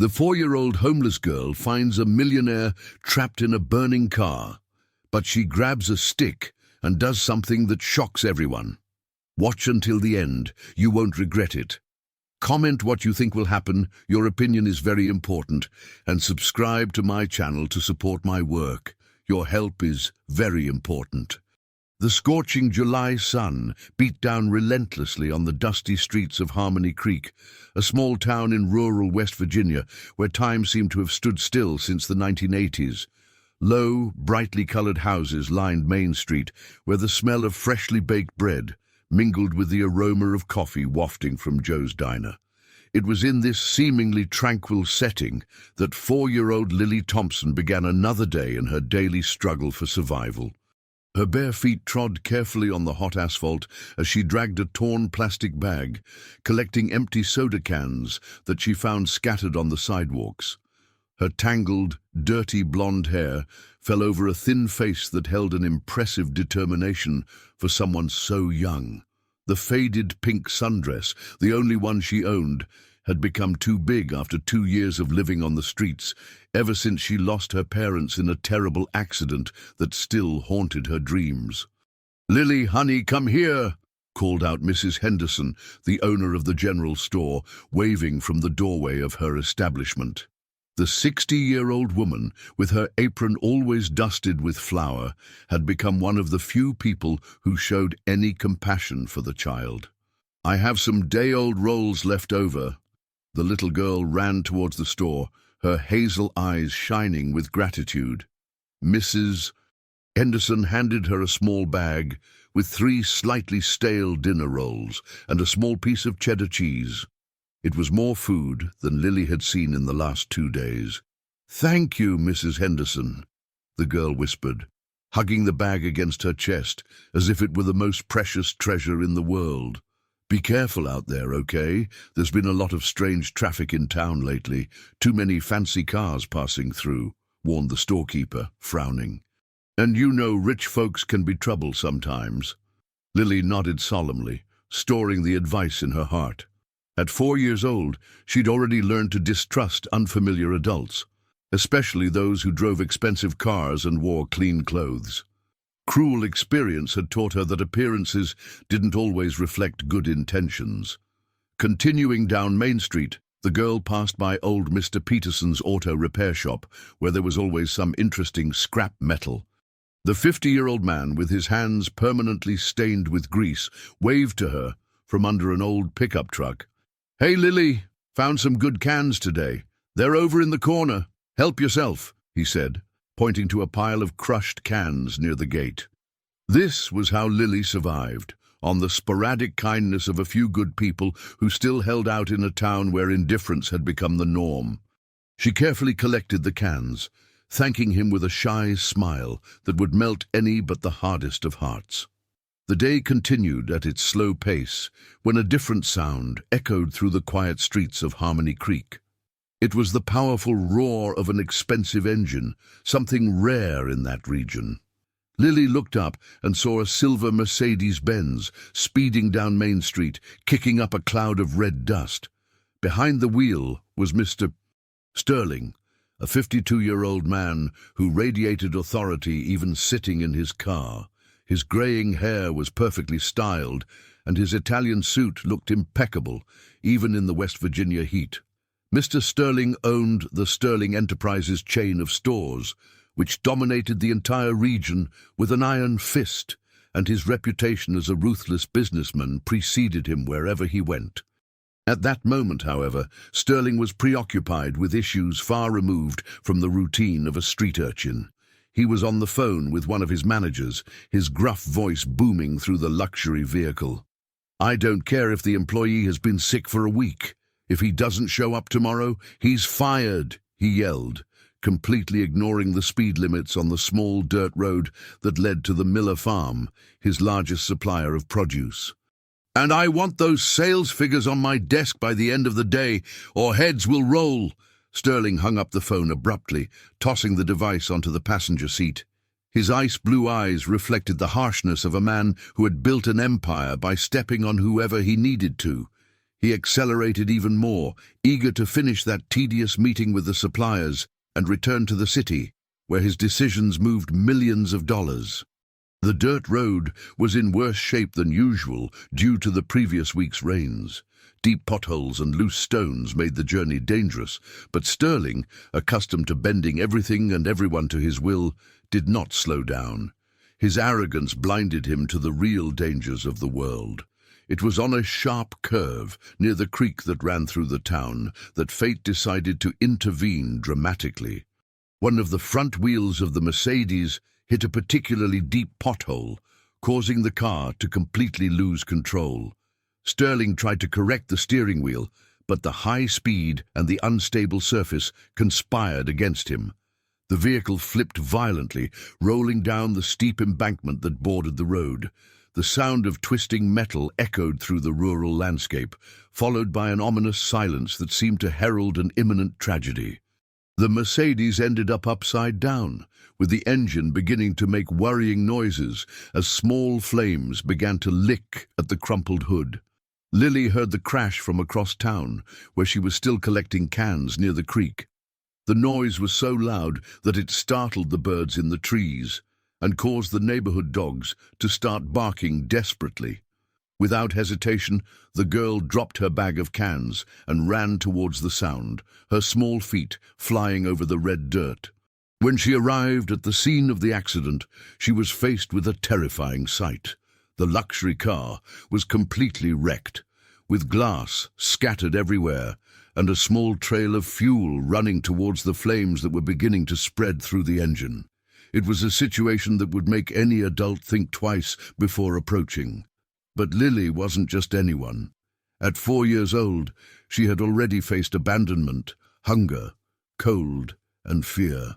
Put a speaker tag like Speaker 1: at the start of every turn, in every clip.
Speaker 1: The 4-year-old homeless girl finds a millionaire trapped in a burning car, but she grabs a stick and does something that shocks everyone. Watch until the end. You won't regret it. Comment what you think will happen. Your opinion is very important. And subscribe to my channel to support my work. Your help is very important. The scorching July sun beat down relentlessly on the dusty streets of Harmony Creek, a small town in rural West Virginia where time seemed to have stood still since the 1980s. Low, brightly colored houses lined Main Street, where the smell of freshly baked bread mingled with the aroma of coffee wafting from Joe's Diner. It was in this seemingly tranquil setting that 4-year-old Lily Thompson began another day in her daily struggle for survival. Her bare feet trod carefully on the hot asphalt as she dragged a torn plastic bag, collecting empty soda cans that she found scattered on the sidewalks. Her tangled, dirty blonde hair fell over a thin face that held an impressive determination for someone so young. The faded pink sundress, the only one she owned, had become too big after 2 years of living on the streets, ever since she lost her parents in a terrible accident that still haunted her dreams. "Lily, honey, come here," called out Mrs. Henderson, the owner of the general store, waving from the doorway of her establishment. The 60-year-old woman, with her apron always dusted with flour, had become one of the few people who showed any compassion for the child. "I have some day-old rolls left over." The little girl ran towards the store, her hazel eyes shining with gratitude. Mrs. Henderson handed her a small bag with 3 slightly stale dinner rolls and a small piece of cheddar cheese. It was more food than Lily had seen in the last 2 days. "Thank you, Mrs. Henderson," the girl whispered, hugging the bag against her chest as if it were the most precious treasure in the world. "Be careful out there, okay? There's been a lot of strange traffic in town lately. Too many fancy cars passing through," warned the storekeeper, frowning. "And you know rich folks can be trouble sometimes." Lily nodded solemnly, storing the advice in her heart. At 4 years old, she'd already learned to distrust unfamiliar adults, especially those who drove expensive cars and wore clean clothes. Cruel experience had taught her that appearances didn't always reflect good intentions. Continuing down Main Street, the girl passed by old Mr. Peterson's auto repair shop, where there was always some interesting scrap metal. The 50-year-old man, with his hands permanently stained with grease, waved to her from under an old pickup truck. "Hey, Lily, found some good cans today. They're over in the corner. Help yourself," he said, pointing to a pile of crushed cans near the gate. This was how Lily survived, on the sporadic kindness of a few good people who still held out in a town where indifference had become the norm. She carefully collected the cans, thanking him with a shy smile that would melt any but the hardest of hearts. The day continued at its slow pace when a different sound echoed through the quiet streets of Harmony Creek. It was the powerful roar of an expensive engine, something rare in that region. Lily looked up and saw a silver Mercedes-Benz speeding down Main Street, kicking up a cloud of red dust. Behind the wheel was Mr. Sterling, a 52-year-old man who radiated authority even sitting in his car. His graying hair was perfectly styled, and his Italian suit looked impeccable, even in the West Virginia heat. Mr. Sterling owned the Sterling Enterprises chain of stores, which dominated the entire region with an iron fist, and his reputation as a ruthless businessman preceded him wherever he went. At that moment, however, Sterling was preoccupied with issues far removed from the routine of a street urchin. He was on the phone with one of his managers, his gruff voice booming through the luxury vehicle. "I don't care if the employee has been sick for a week. If he doesn't show up tomorrow, he's fired," he yelled, completely ignoring the speed limits on the small dirt road that led to the Miller farm, his largest supplier of produce. "And I want those sales figures on my desk by the end of the day, or heads will roll." Sterling hung up the phone abruptly, tossing the device onto the passenger seat. His ice-blue eyes reflected the harshness of a man who had built an empire by stepping on whoever he needed to. He accelerated even more, eager to finish that tedious meeting with the suppliers and return to the city, where his decisions moved millions of dollars. The dirt road was in worse shape than usual due to the previous week's rains. Deep potholes and loose stones made the journey dangerous, but Sterling, accustomed to bending everything and everyone to his will, did not slow down. His arrogance blinded him to the real dangers of the world. It was on a sharp curve near the creek that ran through the town that fate decided to intervene dramatically. One of the front wheels of the Mercedes hit a particularly deep pothole, causing the car to completely lose control. Sterling tried to correct the steering wheel, but the high speed and the unstable surface conspired against him. The vehicle flipped violently, rolling down the steep embankment that bordered the road. The sound of twisting metal echoed through the rural landscape, followed by an ominous silence that seemed to herald an imminent tragedy. The Mercedes ended up upside down, with the engine beginning to make worrying noises as small flames began to lick at the crumpled hood. Lily heard the crash from across town, where she was still collecting cans near the creek. The noise was so loud that it startled the birds in the trees and caused the neighborhood dogs to start barking desperately. Without hesitation, the girl dropped her bag of cans and ran towards the sound, her small feet flying over the red dirt. When she arrived at the scene of the accident, she was faced with a terrifying sight. The luxury car was completely wrecked, with glass scattered everywhere and a small trail of fuel running towards the flames that were beginning to spread through the engine. It was a situation that would make any adult think twice before approaching. But Lily wasn't just anyone. At 4 years old, she had already faced abandonment, hunger, cold, and fear.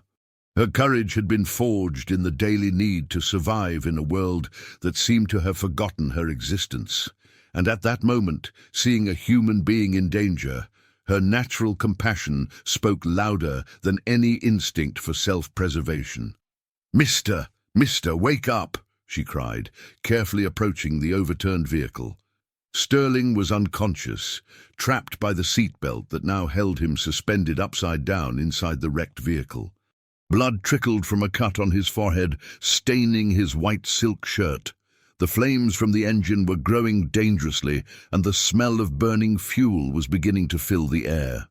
Speaker 1: Her courage had been forged in the daily need to survive in a world that seemed to have forgotten her existence. And at that moment, seeing a human being in danger, her natural compassion spoke louder than any instinct for self-preservation. "Mister, wake up!" she cried, carefully approaching the overturned vehicle. Sterling was unconscious, trapped by the seatbelt that now held him suspended upside down inside the wrecked vehicle. Blood trickled from a cut on his forehead, staining his white silk shirt. The flames from the engine were growing dangerously, and the smell of burning fuel was beginning to fill the air.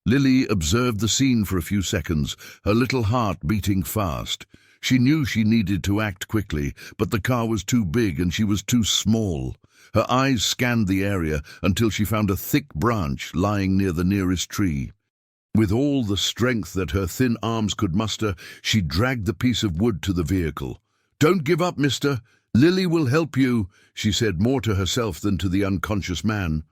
Speaker 1: Lily observed the scene for a few seconds, her little heart beating fast. She knew she needed to act quickly, but the car was too big and she was too small. Her eyes scanned the area until she found a thick branch lying near the nearest tree. With all the strength that her thin arms could muster, she dragged the piece of wood to the vehicle. "Don't give up, mister. Lily will help you," she said, more to herself than to the unconscious man.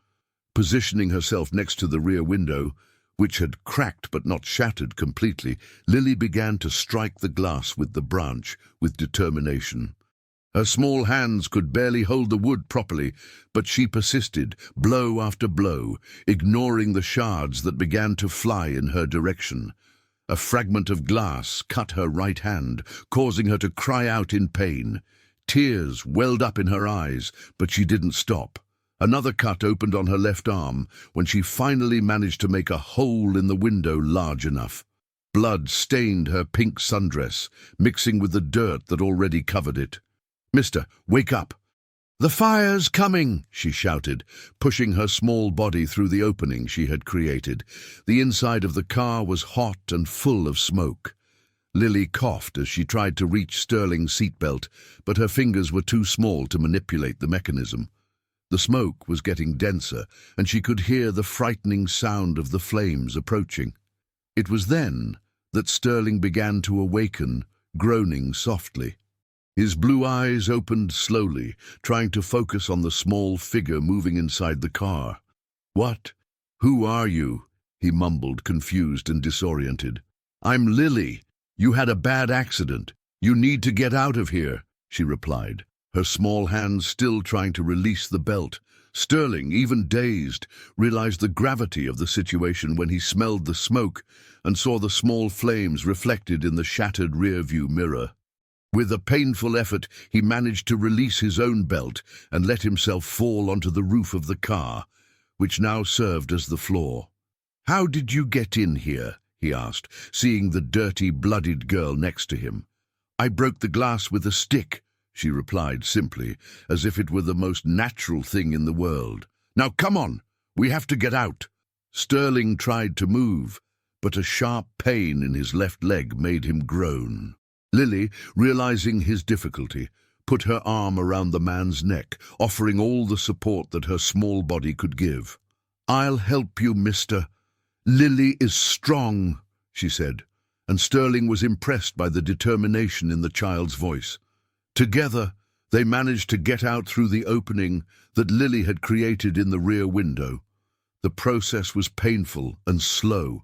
Speaker 1: Positioning herself next to the rear window, which had cracked but not shattered completely, Lily began to strike the glass with the branch with determination. Her small hands could barely hold the wood properly, but she persisted, blow after blow, ignoring the shards that began to fly in her direction. A fragment of glass cut her right hand, causing her to cry out in pain. Tears welled up in her eyes, but she didn't stop. Another cut opened on her left arm when she finally managed to make a hole in the window large enough. Blood stained her pink sundress, mixing with the dirt that already covered it. "Mister, wake up!" "The fire's coming!" she shouted, pushing her small body through the opening she had created. The inside of the car was hot and full of smoke. Lily coughed as she tried to reach Sterling's seatbelt, but her fingers were too small to manipulate the mechanism. The smoke was getting denser, and she could hear the frightening sound of the flames approaching. It was then that Sterling began to awaken, groaning softly. His blue eyes opened slowly, trying to focus on the small figure moving inside the car. "What? Who are you?" he mumbled, confused and disoriented. "I'm Lily. You had a bad accident. You need to get out of here," she replied, her small hands still trying to release the belt. Sterling, even dazed, realized the gravity of the situation when he smelled the smoke and saw the small flames reflected in the shattered rear-view mirror. With a painful effort, he managed to release his own belt and let himself fall onto the roof of the car. which now served as the floor. "How did you get in here?" he asked, seeing the dirty, bloodied girl next to him. "I broke the glass with a stick," she replied simply, as if it were the most natural thing in the world. "Now come on, we have to get out." Sterling tried to move, but a sharp pain in his left leg made him groan. Lily, realizing his difficulty, put her arm around the man's neck, offering all the support that her small body could give. "I'll help you, mister. Lily is strong," she said, and Sterling was impressed by the determination in the child's voice. Together, they managed to get out through the opening that Lily had created in the rear window. The process was painful and slow,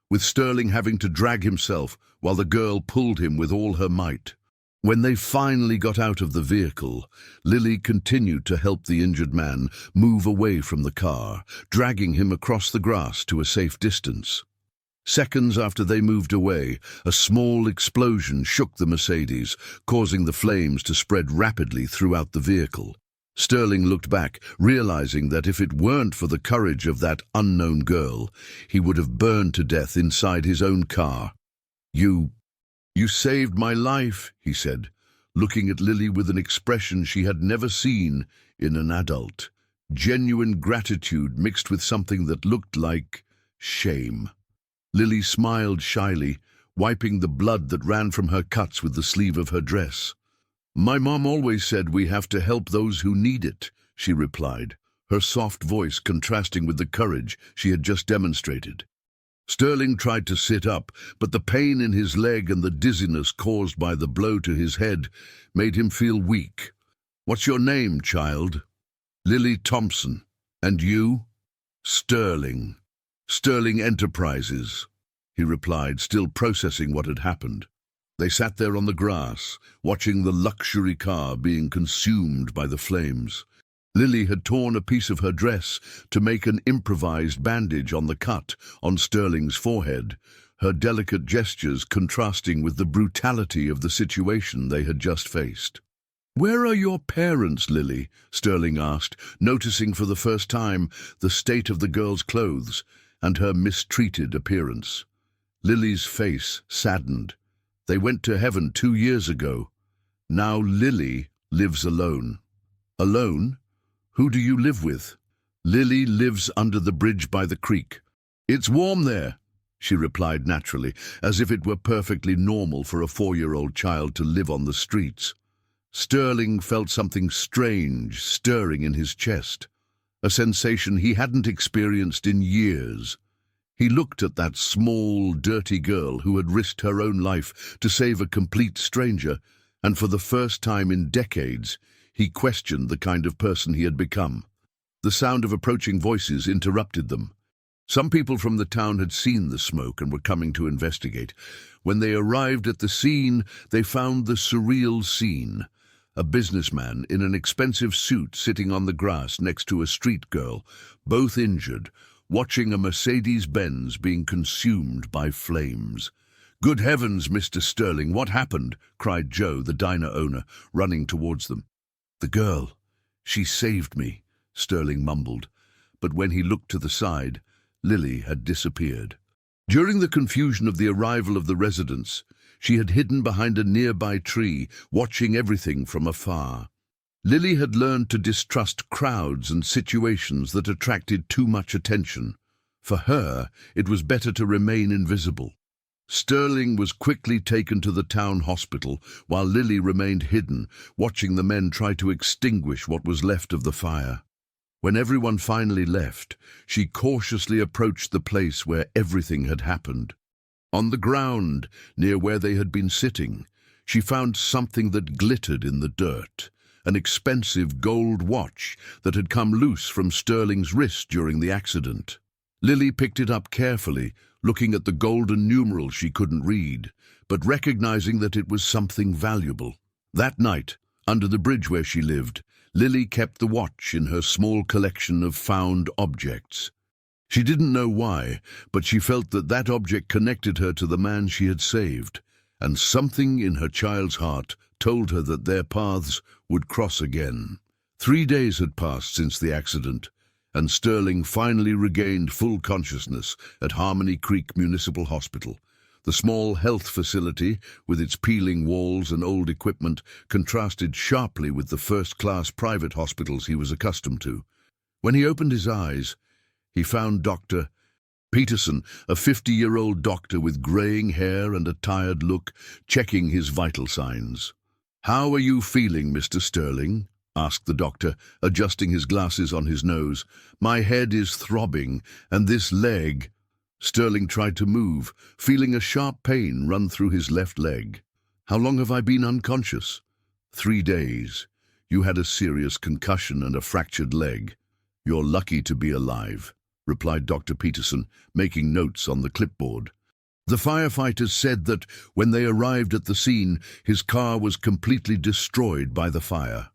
Speaker 1: with Sterling having to drag himself while the girl pulled him with all her might. When they finally got out of the vehicle, Lily continued to help the injured man move away from the car, dragging him across the grass to a safe distance. Seconds after they moved away, a small explosion shook the Mercedes, causing the flames to spread rapidly throughout the vehicle. Sterling looked back, realizing that if it weren't for the courage of that unknown girl, he would have burned to death inside his own car. You saved my life," he said, looking at Lily with an expression she had never seen in an adult. Genuine gratitude mixed with something that looked like shame. Lily smiled shyly, wiping the blood that ran from her cuts with the sleeve of her dress. "My mom always said we have to help those who need it," she replied, her soft voice contrasting with the courage she had just demonstrated. Sterling tried to sit up, but the pain in his leg and the dizziness caused by the blow to his head made him feel weak. "What's your name, child?" "Lily Thompson. And you?" "Sterling. Sterling Enterprises," he replied, still processing what had happened. They sat there on the grass, watching the luxury car being consumed by the flames. Lily had torn a piece of her dress to make an improvised bandage on the cut on Sterling's forehead, her delicate gestures contrasting with the brutality of the situation they had just faced. "Where are your parents, Lily?" Sterling asked, noticing for the first time the state of the girl's clothes and her mistreated appearance. Lily's face saddened. "They went to heaven 2 years ago. Now Lily lives alone." "Alone? Who do you live with?" "Lily lives under the bridge by the creek. It's warm there," she replied naturally, as if it were perfectly normal for a 4-year-old child to live on the streets. Sterling felt something strange stirring in his chest, a sensation he hadn't experienced in years. He looked at that small, dirty girl who had risked her own life to save a complete stranger, and for the first time in decades, he questioned the kind of person he had become. The sound of approaching voices interrupted them. Some people from the town had seen the smoke and were coming to investigate. When they arrived at the scene, they found the surreal scene. A businessman in an expensive suit sitting on the grass next to a street girl, both injured, watching a Mercedes-Benz being consumed by flames. "Good heavens, Mr. Sterling, what happened?" cried Joe, the diner owner, running towards them. "The girl. She saved me," Sterling mumbled, but when he looked to the side, Lily had disappeared. During the confusion of the arrival of the residents, she had hidden behind a nearby tree, watching everything from afar. Lily had learned to distrust crowds and situations that attracted too much attention. For her, it was better to remain invisible. Sterling was quickly taken to the town hospital, while Lily remained hidden, watching the men try to extinguish what was left of the fire. When everyone finally left, she cautiously approached the place where everything had happened. On the ground, near where they had been sitting, she found something that glittered in the dirt, an expensive gold watch that had come loose from Sterling's wrist during the accident. Lily picked it up carefully, looking at the golden numerals she couldn't read, but recognizing that it was something valuable. That night, under the bridge where she lived, Lily kept the watch in her small collection of found objects. She didn't know why, but she felt that that object connected her to the man she had saved, and something in her child's heart told her that their paths would cross again. 3 days had passed since the accident, and Sterling finally regained full consciousness at Harmony Creek Municipal Hospital. The small health facility, with its peeling walls and old equipment, contrasted sharply with the first-class private hospitals he was accustomed to. When he opened his eyes, he found Dr. Peterson, a 50-year-old doctor with graying hair and a tired look, checking his vital signs. "How are you feeling, Mr. Sterling?" asked the doctor, adjusting his glasses on his nose. "My head is throbbing, and this leg—" Sterling tried to move, feeling a sharp pain run through his left leg. "How long have I been unconscious?" 3 days. You had a serious concussion and a fractured leg. You're lucky to be alive," replied Dr. Peterson, making notes on the clipboard. The firefighters said that when they arrived at the scene, his car was completely destroyed by the fire.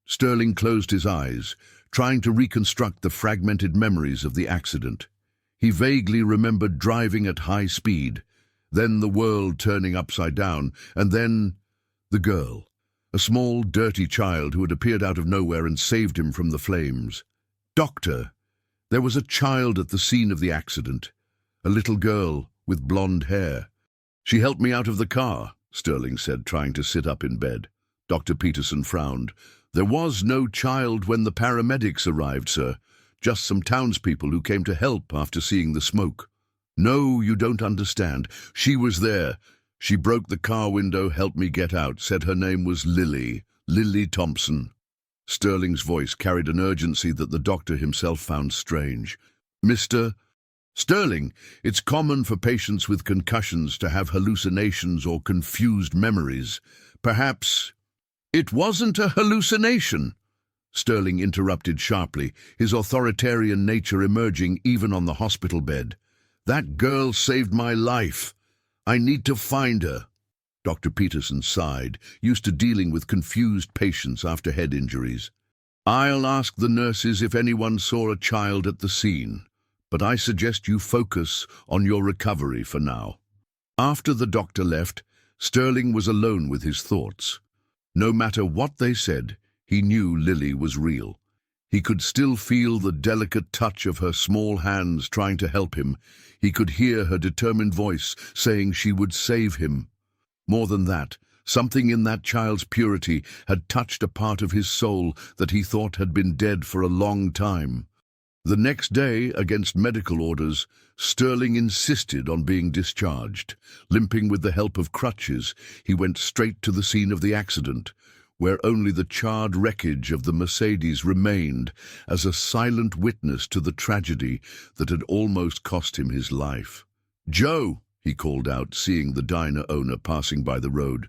Speaker 1: Sterling closed his eyes, trying to reconstruct the fragmented memories of the accident. He vaguely remembered driving at high speed, then the world turning upside down, and then the girl, a small, dirty child who had appeared out of nowhere and saved him from the flames. "Doctor, there was a child at the scene of the accident, a little girl with blonde hair. She helped me out of the car," Sterling said, trying to sit up in bed. Dr. Peterson frowned. "There was no child when the paramedics arrived, sir. Just some townspeople who came to help after seeing the smoke." "No, you don't understand. She was there. She broke the car window, helped me get out, said her name was Lily Thompson." Sterling's voice carried an urgency that the doctor himself found strange. "Mr. Sterling, it's common for patients with concussions to have hallucinations or confused memories. Perhaps—" "It wasn't a hallucination," Sterling interrupted sharply, his authoritarian nature emerging even on the hospital bed. "That girl saved my life. I need to find her." Dr. Peterson sighed, used to dealing with confused patients after head injuries. "I'll ask the nurses if anyone saw a child at the scene, but I suggest you focus on your recovery for now." After the doctor left, Sterling was alone with his thoughts. No matter what they said, he knew Lily was real. He could still feel the delicate touch of her small hands trying to help him. He could hear her determined voice saying she would save him. More than that, something in that child's purity had touched a part of his soul that he thought had been dead for a long time. The next day, against medical orders, Sterling insisted on being discharged. Limping with the help of crutches, he went straight to the scene of the accident, where only the charred wreckage of the Mercedes remained as a silent witness to the tragedy that had almost cost him his life. "Joe," he called out, seeing the diner owner passing by the road.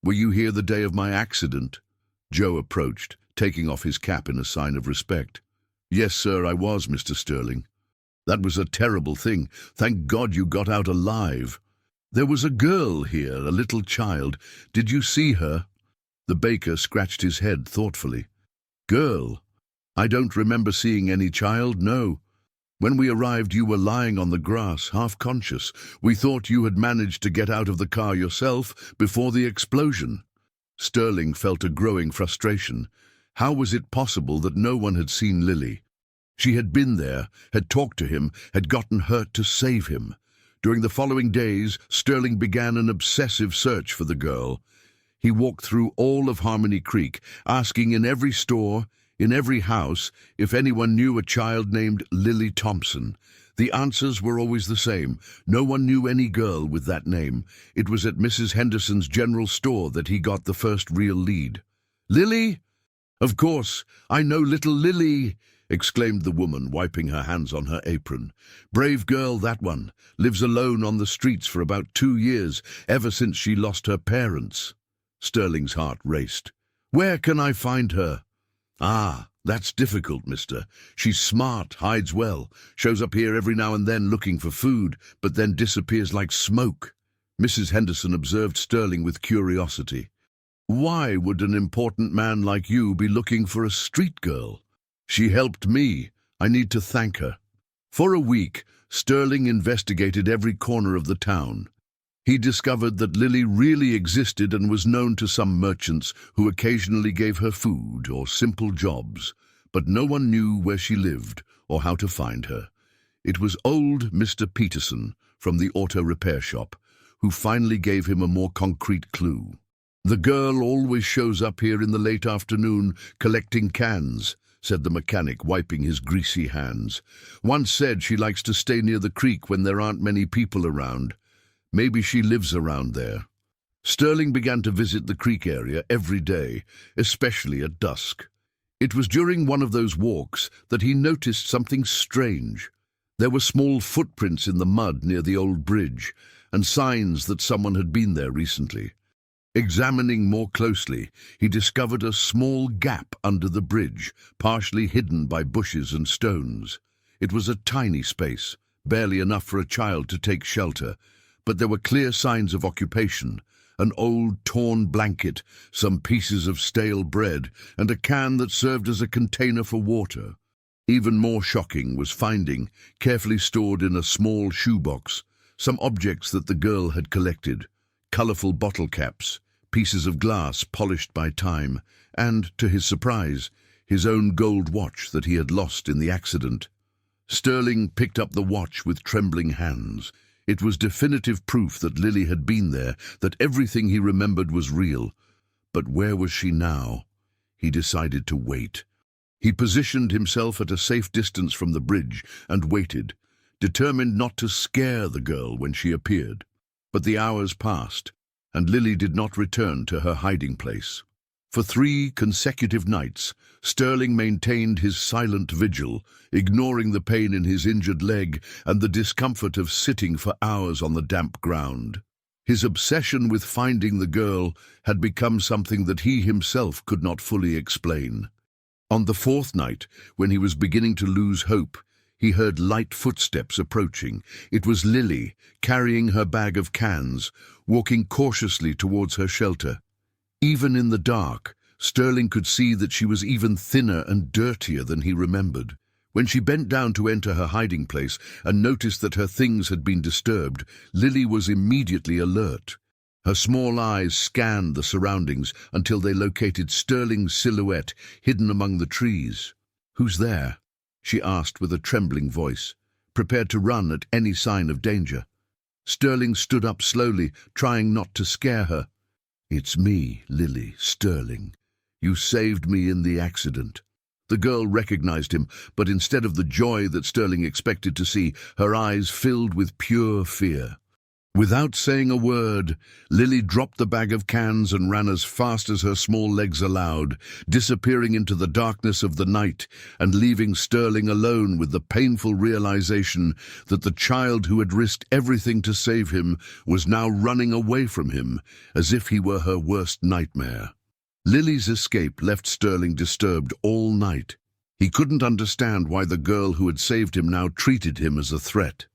Speaker 1: "Were you here the day of my accident?" Joe approached, taking off his cap in a sign of respect. "Yes, sir, I was, Mr. Sterling. That was a terrible thing. Thank God you got out alive. There was a girl here, a little child. Did you see her?" The baker scratched his head thoughtfully. "Girl? I don't remember seeing any child, no. When we arrived, you were lying on the grass, half-conscious. We thought you had managed to get out of the car yourself before the explosion." Sterling felt a growing frustration. How was it possible that no one had seen Lily? She had been there, had talked to him, had gotten hurt to save him. During the following days, Sterling began an obsessive search for the girl. He walked through all of Harmony Creek, asking in every store, in every house, if anyone knew a child named Lily Thompson. The answers were always the same. No one knew any girl with that name. It was at Mrs. Henderson's general store that he got the first real lead. "Lily? Of course, I know little Lily," exclaimed the woman, wiping her hands on her apron. "Brave girl, that one. Lives alone on the streets for about 2 years, ever since she lost her parents." Sterling's heart raced. "Where can I find her?" "Ah, that's difficult, mister. She's smart, hides well, shows up here every now and then looking for food, but then disappears like smoke." Mrs. Henderson observed Sterling with curiosity. "Why would an important man like you be looking for a street girl?" "She helped me. I need to thank her." For a week, Sterling investigated every corner of the town. He discovered that Lily really existed and was known to some merchants who occasionally gave her food or simple jobs, but no one knew where she lived or how to find her. It was old Mr. Peterson from the auto repair shop who finally gave him a more concrete clue. "The girl always shows up here in the late afternoon collecting cans," said the mechanic, wiping his greasy hands. "Once said she likes to stay near the creek when there aren't many people around. Maybe she lives around there." Sterling began to visit the creek area every day, especially at dusk. It was during one of those walks that he noticed something strange. There were small footprints in the mud near the old bridge, and signs that someone had been there recently. Examining more closely, he discovered a small gap under the bridge, partially hidden by bushes and stones. It was a tiny space, barely enough for a child to take shelter, but there were clear signs of occupation: an old torn blanket, some pieces of stale bread, and a can that served as a container for water. Even more shocking was finding, carefully stored in a small shoebox, some objects that the girl had collected: colorful bottle caps, pieces of glass polished by time, and, to his surprise, his own gold watch that he had lost in the accident. Sterling picked up the watch with trembling hands. It was definitive proof that Lily had been there, that everything he remembered was real. But where was she now? He decided to wait. He positioned himself at a safe distance from the bridge and waited, determined not to scare the girl when she appeared. But the hours passed, and Lily did not return to her hiding place. For 3 consecutive nights, Sterling maintained his silent vigil, ignoring the pain in his injured leg and the discomfort of sitting for hours on the damp ground. His obsession with finding the girl had become something that he himself could not fully explain. On the 4th night, when he was beginning to lose hope, he heard light footsteps approaching. It was Lily, carrying her bag of cans, walking cautiously towards her shelter. Even in the dark, Sterling could see that she was even thinner and dirtier than he remembered. When she bent down to enter her hiding place and noticed that her things had been disturbed, Lily was immediately alert. Her small eyes scanned the surroundings until they located Sterling's silhouette hidden among the trees. "Who's there?" she asked with a trembling voice, prepared to run at any sign of danger. Sterling stood up slowly, trying not to scare her. "It's me, Lily, Sterling. You saved me in the accident." The girl recognized him, but instead of the joy that Sterling expected to see, her eyes filled with pure fear. Without saying a word, Lily dropped the bag of cans and ran as fast as her small legs allowed, disappearing into the darkness of the night and leaving Sterling alone with the painful realization that the child who had risked everything to save him was now running away from him, as if he were her worst nightmare. Lily's escape left Sterling disturbed all night. He couldn't understand why the girl who had saved him now treated him as a threat.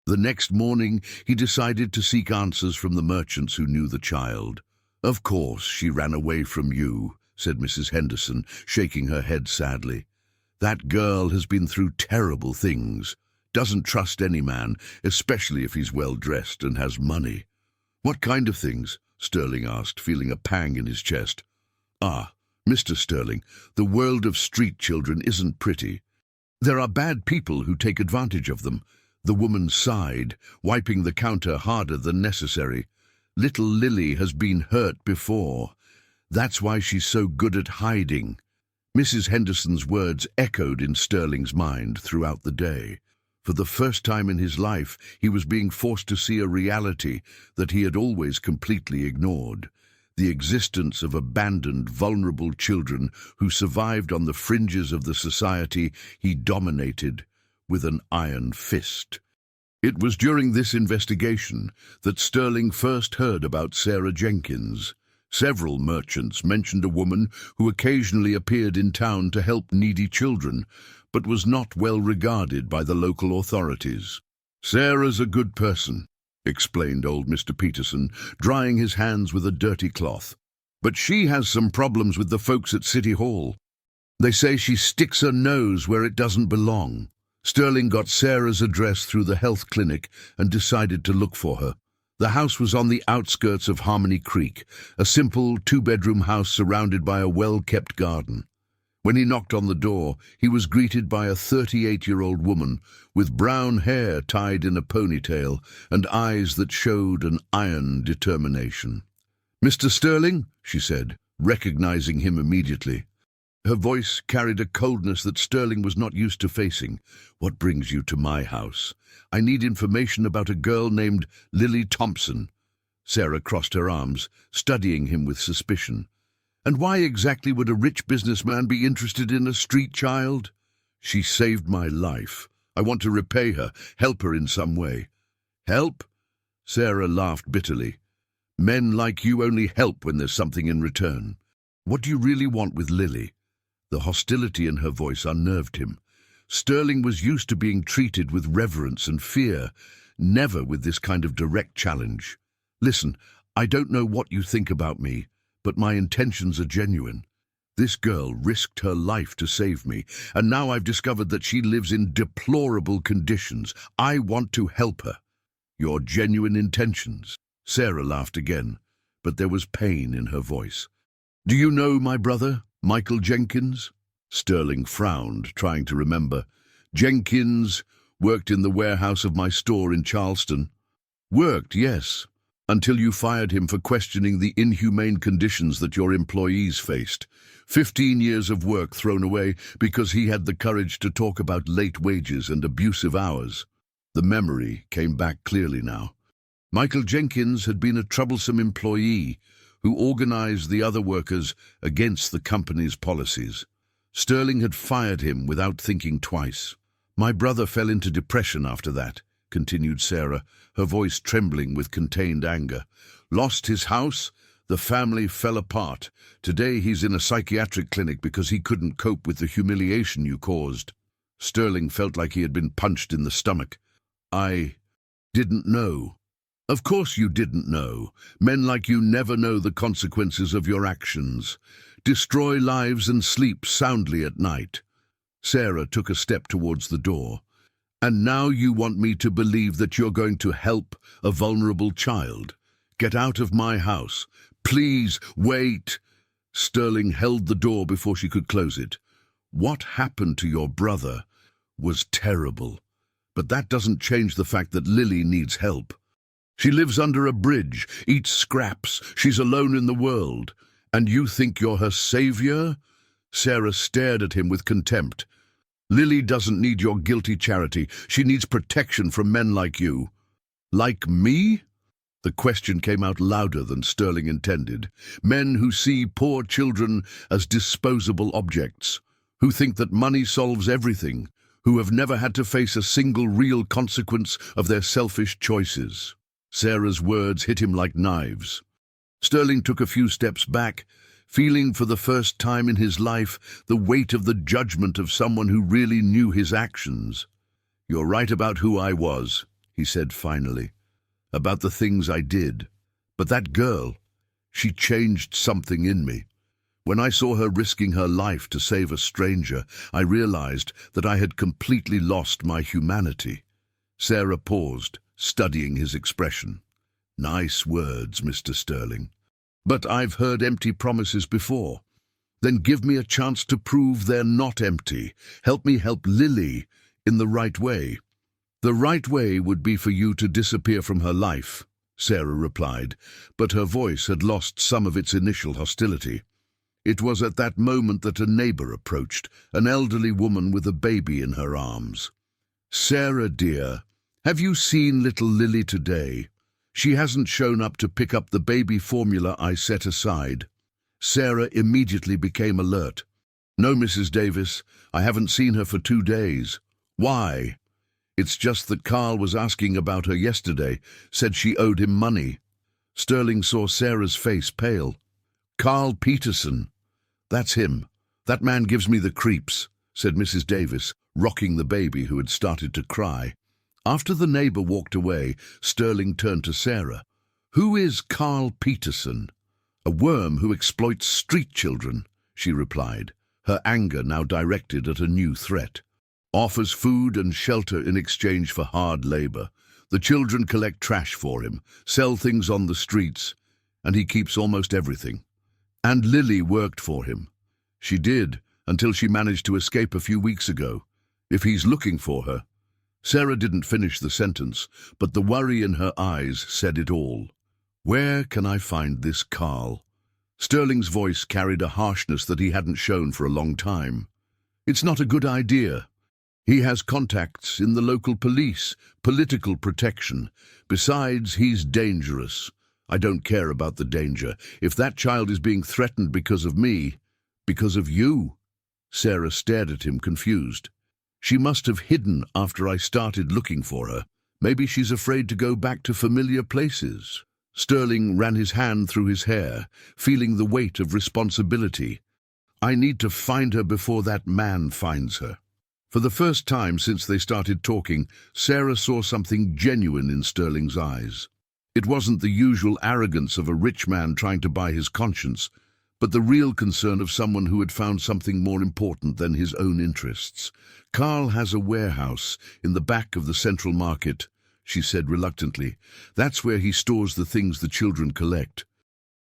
Speaker 1: The next morning, he decided to seek answers from the merchants who knew the child. "Of course she ran away from you," said Mrs. Henderson, shaking her head sadly. "That girl has been through terrible things. Doesn't trust any man, especially if he's well-dressed and has money." "What kind of things?" Sterling asked, feeling a pang in his chest. "Ah, Mr. Sterling, the world of street children isn't pretty. There are bad people who take advantage of them." The woman sighed, wiping the counter harder than necessary. "Little Lily has been hurt before. That's why she's so good at hiding." Mrs. Henderson's words echoed in Sterling's mind throughout the day. For the first time in his life, he was being forced to see a reality that he had always completely ignored: the existence of abandoned, vulnerable children who survived on the fringes of the society he dominated with an iron fist. It was during this investigation that Sterling first heard about Sarah Jenkins. Several merchants mentioned a woman who occasionally appeared in town to help needy children, but was not well regarded by the local authorities. "Sarah's a good person," explained old Mr. Peterson, drying his hands with a dirty cloth. "But she has some problems with the folks at City Hall. They say she sticks her nose where it doesn't belong." Sterling got Sarah's address through the health clinic and decided to look for her. The house was on the outskirts of Harmony Creek, a simple 2-bedroom house surrounded by a well-kept garden. When he knocked on the door, he was greeted by a 38-year-old woman with brown hair tied in a ponytail and eyes that showed an iron determination. "Mr. Sterling," she said, recognizing him immediately. Her voice carried a coldness that Sterling was not used to facing. "What brings you to my house? I need information about a girl named Lily Thompson." Sarah crossed her arms, studying him with suspicion. "And why exactly would a rich businessman be interested in a street child?" "She saved my life. I want to repay her, help her in some way." "Help?" Sarah laughed bitterly. "Men like you only help when there's something in return. What do you really want with Lily?" The hostility in her voice unnerved him. Sterling was used to being treated with reverence and fear, never with this kind of direct challenge. "Listen, I don't know what you think about me, but my intentions are genuine. This girl risked her life to save me, and now I've discovered that she lives in deplorable conditions. I want to help her." "Your genuine intentions?" Sarah laughed again, but there was pain in her voice. "Do you know my brother, Michael Jenkins?" Sterling frowned, trying to remember. "Jenkins worked in the warehouse of my store in Charleston." "Worked, yes, until you fired him for questioning the inhumane conditions that your employees faced. 15 years of work thrown away because he had the courage to talk about late wages and abusive hours." The memory came back clearly now. Michael Jenkins had been a troublesome employee who organized the other workers against the company's policies. Sterling had fired him without thinking twice. "My brother fell into depression after that," continued Sarah, her voice trembling with contained anger. "Lost his house, the family fell apart. Today he's in a psychiatric clinic because he couldn't cope with the humiliation you caused." Sterling felt like he had been punched in the stomach. "I didn't know." "Of course you didn't know. Men like you never know the consequences of your actions. Destroy lives and sleep soundly at night." Sarah took a step towards the door. "And now you want me to believe that you're going to help a vulnerable child? Get out of my house. Please, wait." Sterling held the door before she could close it. "What happened to your brother was terrible, but that doesn't change the fact that Lily needs help. She lives under a bridge, eats scraps, she's alone in the world. And you think you're her savior?" Sarah stared at him with contempt. "Lily doesn't need your guilty charity. She needs protection from men like you." "Like me?" The question came out louder than Sterling intended. "Men who see poor children as disposable objects, who think that money solves everything, who have never had to face a single real consequence of their selfish choices." Sarah's words hit him like knives. Sterling took a few steps back, feeling for the first time in his life the weight of the judgment of someone who really knew his actions. "You're right about who I was," he said finally, "about the things I did. But that girl, she changed something in me. When I saw her risking her life to save a stranger, I realized that I had completely lost my humanity." Sarah paused, studying his expression. "Nice words, Mr. Sterling. But I've heard empty promises before. Then give me a chance to prove they're not empty. Help me help Lily in the right way." "The right way would be for you to disappear from her life," Sarah replied, but her voice had lost some of its initial hostility. It was at that moment that a neighbor approached, an elderly woman with a baby in her arms. "Sarah, dear, have you seen little Lily today? She hasn't shown up to pick up the baby formula I set aside." Sarah immediately became alert. "No, Mrs. Davis, I haven't seen her for 2 days. Why?" "It's just that Carl was asking about her yesterday, said she owed him money." Sterling saw Sarah's face pale. "Carl Peterson. That's him. That man gives me the creeps," said Mrs. Davis, rocking the baby who had started to cry. After the neighbor walked away, Sterling turned to Sarah. "Who is Carl Peterson?" "A worm who exploits street children," she replied, her anger now directed at a new threat. "Offers food and shelter in exchange for hard labor. The children collect trash for him, sell things on the streets, and he keeps almost everything. And Lily worked for him. She did, until she managed to escape a few weeks ago. If he's looking for her. Sarah didn't finish the sentence, but the worry in her eyes said it all. Where can I find this Carl? Sterling's voice carried a harshness that he hadn't shown for a long time. It's not a good idea. He has contacts in the local police, political protection. Besides, he's dangerous. I don't care about the danger. If that child is being threatened because of me, because of you. Sarah stared at him, confused. She must have hidden after I started looking for her. Maybe she's afraid to go back to familiar places. Sterling ran his hand through his hair, feeling the weight of responsibility. I need to find her before that man finds her. For the first time since they started talking, Sarah saw something genuine in Sterling's eyes. It wasn't the usual arrogance of a rich man trying to buy his conscience, but the real concern of someone who had found something more important than his own interests. Carl has a warehouse in the back of the central market, she said reluctantly. That's where he stores the things the children collect.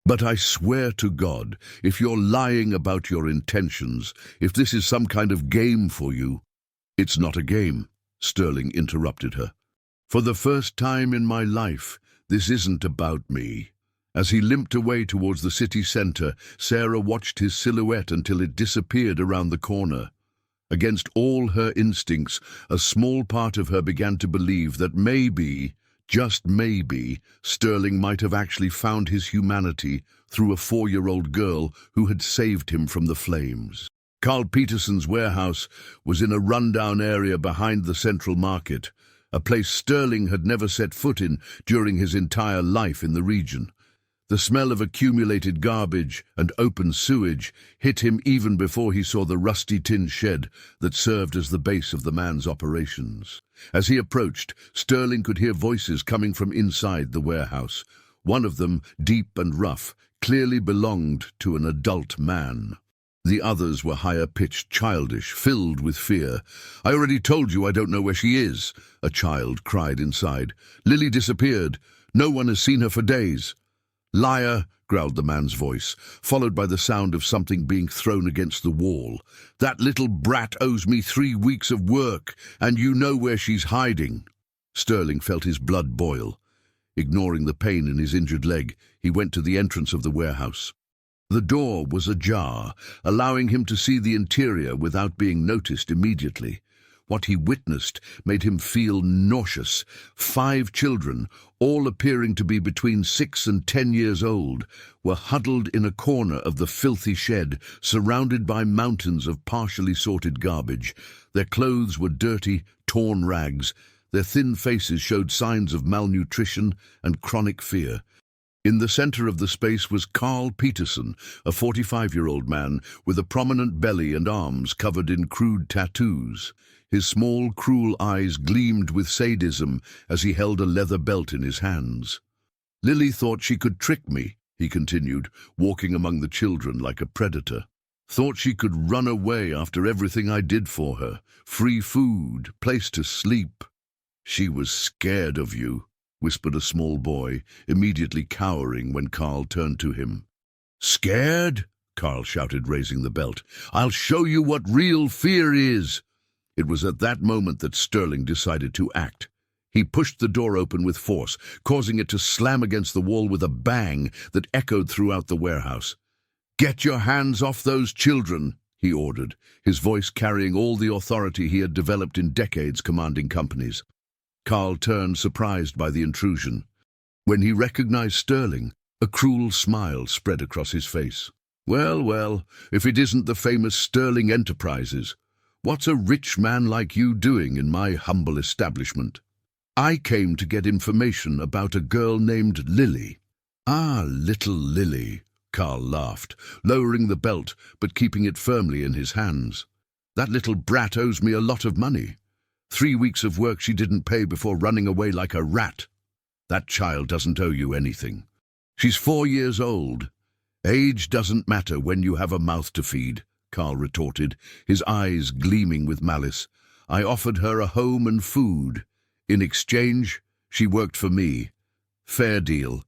Speaker 1: But I swear to God, if you're lying about your intentions, if this is some kind of game for you— It's not a game, Sterling interrupted her. For the first time in my life, this isn't about me. As he limped away towards the city centre, Sarah watched his silhouette until it disappeared around the corner. Against all her instincts, a small part of her began to believe that maybe, just maybe, Sterling might have actually found his humanity through a 4-year-old girl who had saved him from the flames. Carl Peterson's warehouse was in a rundown area behind the central market, a place Sterling had never set foot in during his entire life in the region. The smell of accumulated garbage and open sewage hit him even before he saw the rusty tin shed that served as the base of the man's operations. As he approached, Sterling could hear voices coming from inside the warehouse. One of them, deep and rough, clearly belonged to an adult man. The others were higher-pitched, childish, filled with fear. "I already told you I don't know where she is," a child cried inside. "Lily disappeared. No one has seen her for days." "Liar," growled the man's voice, followed by the sound of something being thrown against the wall. "That little brat owes me 3 weeks of work, and you know where she's hiding." Sterling felt his blood boil. Ignoring the pain in his injured leg, he went to the entrance of the warehouse. The door was ajar, allowing him to see the interior without being noticed immediately. What he witnessed made him feel nauseous. 5 children, all appearing to be between 6 and 10 years old, were huddled in a corner of the filthy shed, surrounded by mountains of partially sorted garbage. Their clothes were dirty, torn rags. Their thin faces showed signs of malnutrition and chronic fear. In the center of the space was Carl Peterson, a 45-year-old man with a prominent belly and arms covered in crude tattoos. His small, cruel eyes gleamed with sadism as he held a leather belt in his hands. "Lily thought she could trick me," he continued, walking among the children like a predator. "Thought she could run away after everything I did for her. Free food, place to sleep. She was scared of you," whispered a small boy, immediately cowering when Carl turned to him. "Scared?" Carl shouted, raising the belt. "I'll show you what real fear is." It was at that moment that Sterling decided to act. He pushed the door open with force, causing it to slam against the wall with a bang that echoed throughout the warehouse. "Get your hands off those children," he ordered, his voice carrying all the authority he had developed in decades commanding companies. Carl turned, surprised by the intrusion. When he recognized Sterling, a cruel smile spread across his face. "Well, well, if it isn't the famous Sterling Enterprises. What's a rich man like you doing in my humble establishment?" "I came to get information about a girl named Lily." "Ah, little Lily," Carl laughed, lowering the belt but keeping it firmly in his hands. "That little brat owes me a lot of money. 3 weeks of work she didn't pay before running away like a rat. That child doesn't owe you anything. She's 4 years old. Age doesn't matter when you have a mouth to feed," Carl retorted, his eyes gleaming with malice. "I offered her a home and food. In exchange, she worked for me. Fair deal."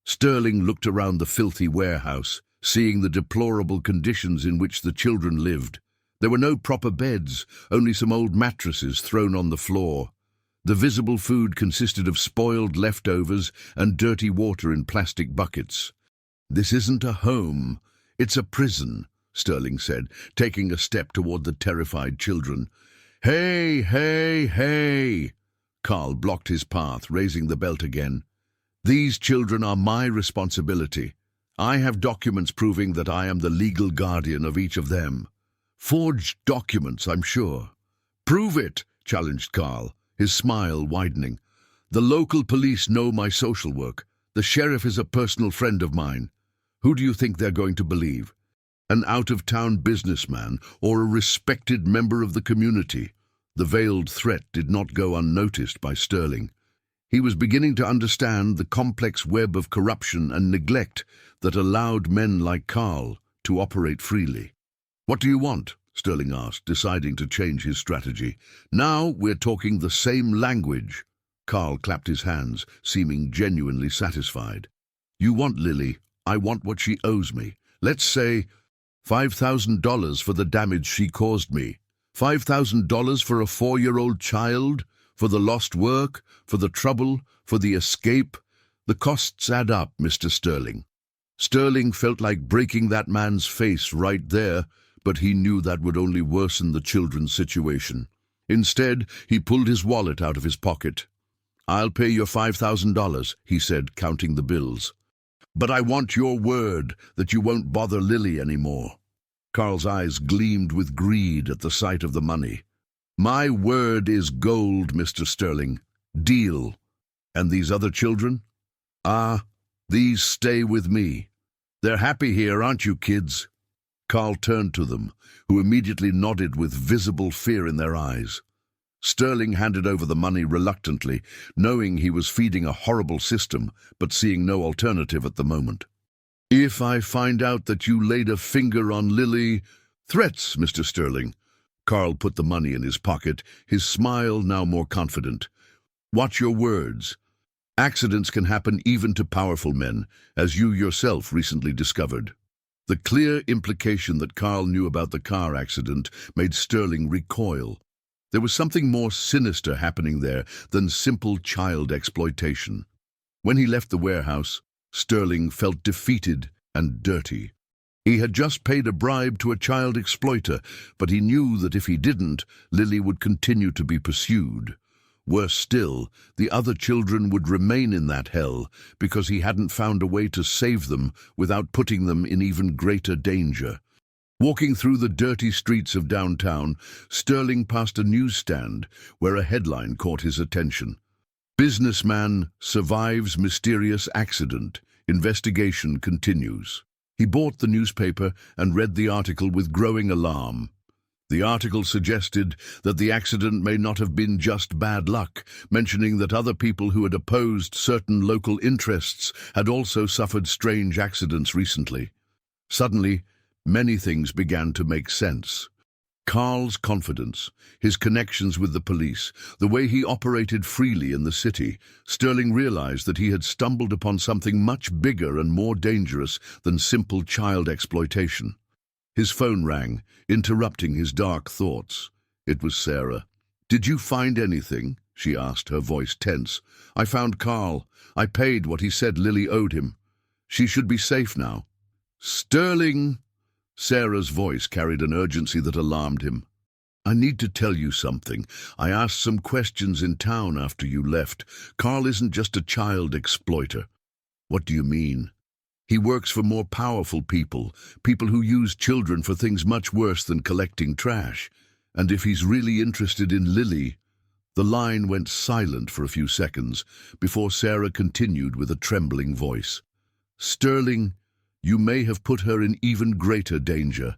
Speaker 1: Sterling looked around the filthy warehouse, seeing the deplorable conditions in which the children lived. There were no proper beds, only some old mattresses thrown on the floor. The visible food consisted of spoiled leftovers and dirty water in plastic buckets. "This isn't a home, it's a prison," Sterling said, taking a step toward the terrified children. "Hey, hey, hey!" Carl blocked his path, raising the belt again. "These children are my responsibility. I have documents proving that I am the legal guardian of each of them. Forged documents, I'm sure." "Prove it," challenged Carl, his smile widening. "The local police know my social work. The sheriff is a personal friend of mine. Who do you think they're going to believe? An out-of-town businessman or a respected member of the community?" The veiled threat did not go unnoticed by Sterling. He was beginning to understand the complex web of corruption and neglect that allowed men like Carl to operate freely. "What do you want?" Sterling asked, deciding to change his strategy. "Now we're talking the same language." Carl clapped his hands, seeming genuinely satisfied. "You want Lily, I want what she owes me. Let's say $5,000 for the damage she caused me. $5,000 for a 4-year-old child, for the lost work, for the trouble, for the escape. The costs add up, Mr. Sterling." Sterling felt like breaking that man's face right there, but he knew that would only worsen the children's situation. Instead, he pulled his wallet out of his pocket. "I'll pay your $5,000, he said, counting the bills. "But I want your word that you won't bother Lily anymore." Carl's eyes gleamed with greed at the sight of the money. "My word is gold, Mr. Sterling. Deal. And these other children? These stay with me. They're happy here, aren't you, kids?" Carl turned to them, who immediately nodded with visible fear in their eyes. Sterling handed over the money reluctantly, knowing he was feeding a horrible system, but seeing no alternative at the moment. "If I find out that you laid a finger on Lily—" "Threats, Mr. Sterling." Carl put the money in his pocket, his smile now more confident. "Watch your words. Accidents can happen even to powerful men, as you yourself recently discovered." The clear implication that Carl knew about the car accident made Sterling recoil. There was something more sinister happening there than simple child exploitation. When he left the warehouse, Sterling felt defeated and dirty. He had just paid a bribe to a child exploiter, but he knew that if he didn't, Lily would continue to be pursued. Worse still, the other children would remain in that hell because he hadn't found a way to save them without putting them in even greater danger. Walking through the dirty streets of downtown, Sterling passed a newsstand where a headline caught his attention. "Businessman survives mysterious accident. Investigation continues." He bought the newspaper and read the article with growing alarm. The article suggested that the accident may not have been just bad luck, mentioning that other people who had opposed certain local interests had also suffered strange accidents recently. Suddenly, many things began to make sense. Carl's confidence, his connections with the police, the way he operated freely in the city. Sterling realized that he had stumbled upon something much bigger and more dangerous than simple child exploitation. His phone rang, interrupting his dark thoughts. It was Sarah. "Did you find anything?" she asked, her voice tense. "I found Carl. I paid what he said Lily owed him. She should be safe now." "Sterling!" Sarah's voice carried an urgency that alarmed him. "I need to tell you something. I asked some questions in town after you left. Carl isn't just a child exploiter." "What do you mean?" "He works for more powerful people, people who use children for things much worse than collecting trash. And if he's really interested in Lily—" The line went silent for a few seconds before Sarah continued with a trembling voice. "Sterling, you may have put her in even greater danger.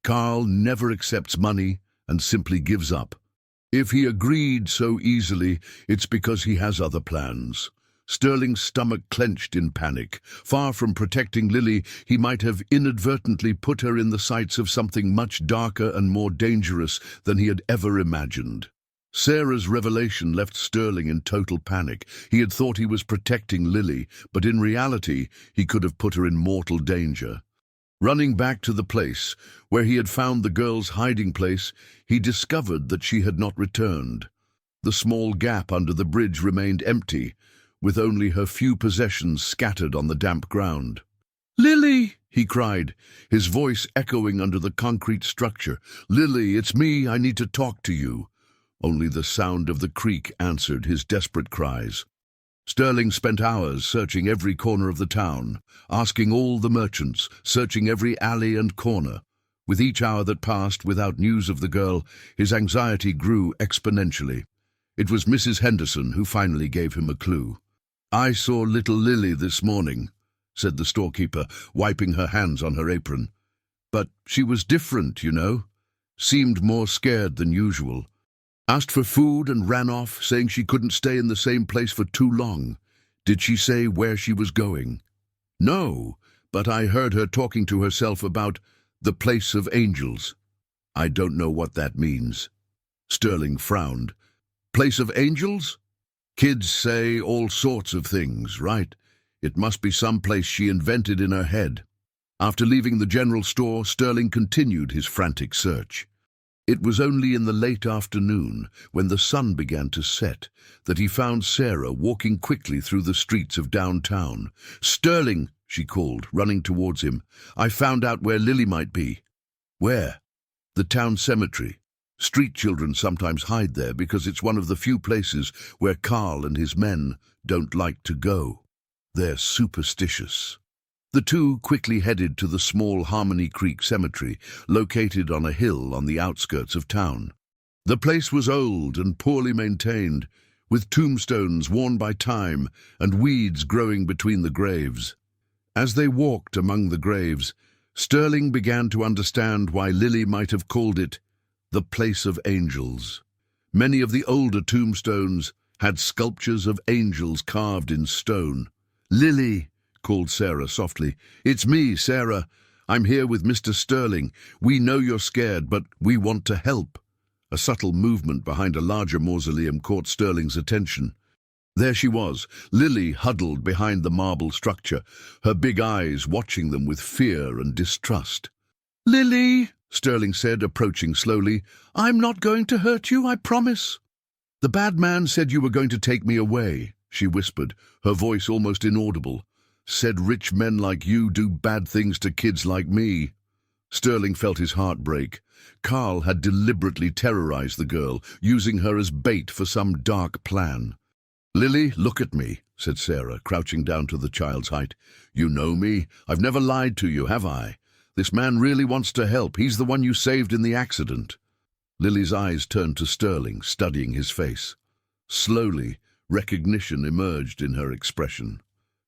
Speaker 1: Carl never accepts money and simply gives up. If he agreed so easily, it's because he has other plans." Sterling's stomach clenched in panic. Far from protecting Lily, he might have inadvertently put her in the sights of something much darker and more dangerous than he had ever imagined. Sarah's revelation left Sterling in total panic. He had thought he was protecting Lily, but in reality, he could have put her in mortal danger. Running back to the place where he had found the girl's hiding place, he discovered that she had not returned. The small gap under the bridge remained empty, with only her few possessions scattered on the damp ground. "Lily!" he cried, his voice echoing under the concrete structure. "Lily, it's me, I need to talk to you." Only the sound of the creek answered his desperate cries. Sterling spent hours searching every corner of the town, asking all the merchants, searching every alley and corner. With each hour that passed without news of the girl, his anxiety grew exponentially. It was Mrs. Henderson who finally gave him a clue. "I saw little Lily this morning," said the storekeeper, wiping her hands on her apron. "But she was different, you know. Seemed more scared than usual. Asked for food and ran off, saying she couldn't stay in the same place for too long. Did she say where she was going?" "No, but I heard her talking to herself about the place of angels." "I don't know what that means." Sterling frowned. "Place of angels? Kids say all sorts of things, right? It must be some place she invented in her head." After leaving the general store, Sterling continued his frantic search. It was only in the late afternoon, when the sun began to set, that he found Sarah walking quickly through the streets of downtown. "Sterling," she called, running towards him, "I found out where Lily might be." "Where?" "The town cemetery. Street children sometimes hide there because it's one of the few places where Carl and his men don't like to go. They're superstitious." The two quickly headed to the small Harmony Creek Cemetery, located on a hill on the outskirts of town. The place was old and poorly maintained, with tombstones worn by time and weeds growing between the graves. As they walked among the graves, Sterling began to understand why Lily might have called it the place of angels. Many of the older tombstones had sculptures of angels carved in stone. "Lily," called Sarah softly. "It's me, Sarah. I'm here with Mr. Sterling. We know you're scared, but we want to help." A subtle movement behind a larger mausoleum caught Sterling's attention. There she was, Lily huddled behind the marble structure, her big eyes watching them with fear and distrust. "Lily," Sterling said, approaching slowly, "I'm not going to hurt you, I promise." "The bad man said you were going to take me away," she whispered, her voice almost inaudible. "Said rich men like you do bad things to kids like me." Sterling felt his heart break. Carl had deliberately terrorized the girl, using her as bait for some dark plan. "Lily, look at me," said Sarah, crouching down to the child's height. "You know me. I've never lied to you, have I? This man really wants to help. He's the one you saved in the accident." Lily's eyes turned to Sterling, studying his face. Slowly, recognition emerged in her expression.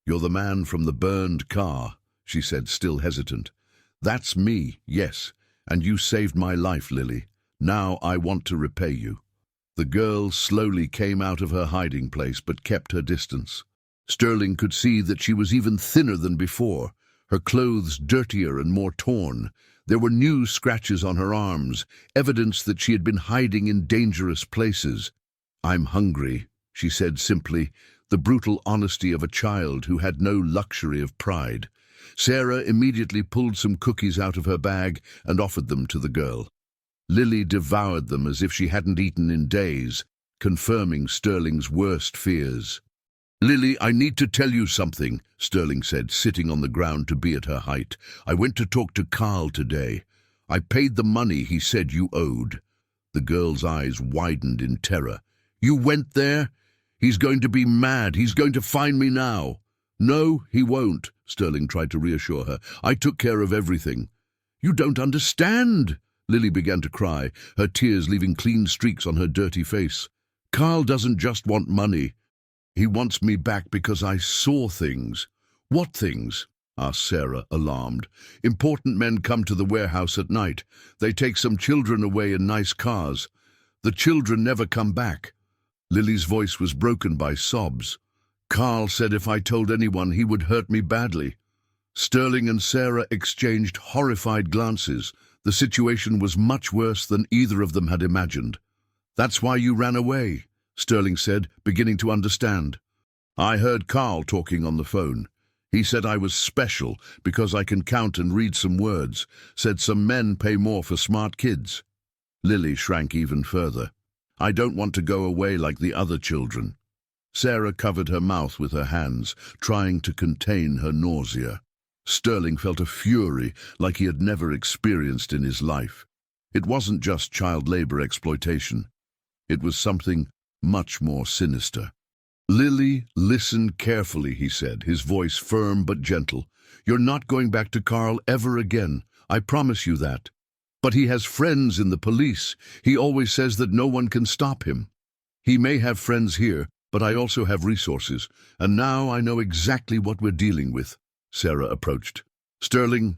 Speaker 1: "You're the man from the burned car," she said, still hesitant. "That's me, yes, and you saved my life, Lily. Now I want to repay you." The girl slowly came out of her hiding place, but kept her distance. Sterling could see that she was even thinner than before, her clothes dirtier and more torn. There were new scratches on her arms, evidence that she had been hiding in dangerous places. "I'm hungry," she said simply, the brutal honesty of a child who had no luxury of pride. Sarah immediately pulled some cookies out of her bag and offered them to the girl. Lily devoured them as if she hadn't eaten in days, confirming Sterling's worst fears. "Lily, I need to tell you something," Sterling said, sitting on the ground to be at her height. "I went to talk to Carl today. I paid the money he said you owed." The girl's eyes widened in terror. "You went there? He's going to be mad. He's going to find me now." "No, he won't," Sterling tried to reassure her. "I took care of everything." "You don't understand." Lily began to cry, her tears leaving clean streaks on her dirty face. "Carl doesn't just want money. He wants me back because I saw things." "What things?" asked Sarah, alarmed. "Important men come to the warehouse at night. They take some children away in nice cars. The children never come back." Lily's voice was broken by sobs. "Carl said if I told anyone he would hurt me badly." Sterling and Sarah exchanged horrified glances. The situation was much worse than either of them had imagined. "That's why you ran away," Sterling said, beginning to understand. "I heard Carl talking on the phone. He said I was special because I can count and read some words, said some men pay more for smart kids. Lily shrank even further. I don't want to go away like the other children. Sarah covered her mouth with her hands, trying to contain her nausea. Sterling felt a fury like he had never experienced in his life. It wasn't just child labor exploitation. It was something much more sinister. Lily, listen carefully, he said, his voice firm but gentle. You're not going back to Carl ever again. I promise you that. But he has friends in the police. He always says that no one can stop him. He may have friends here, but I also have resources, and now I know exactly what we're dealing with. Sarah approached. Sterling,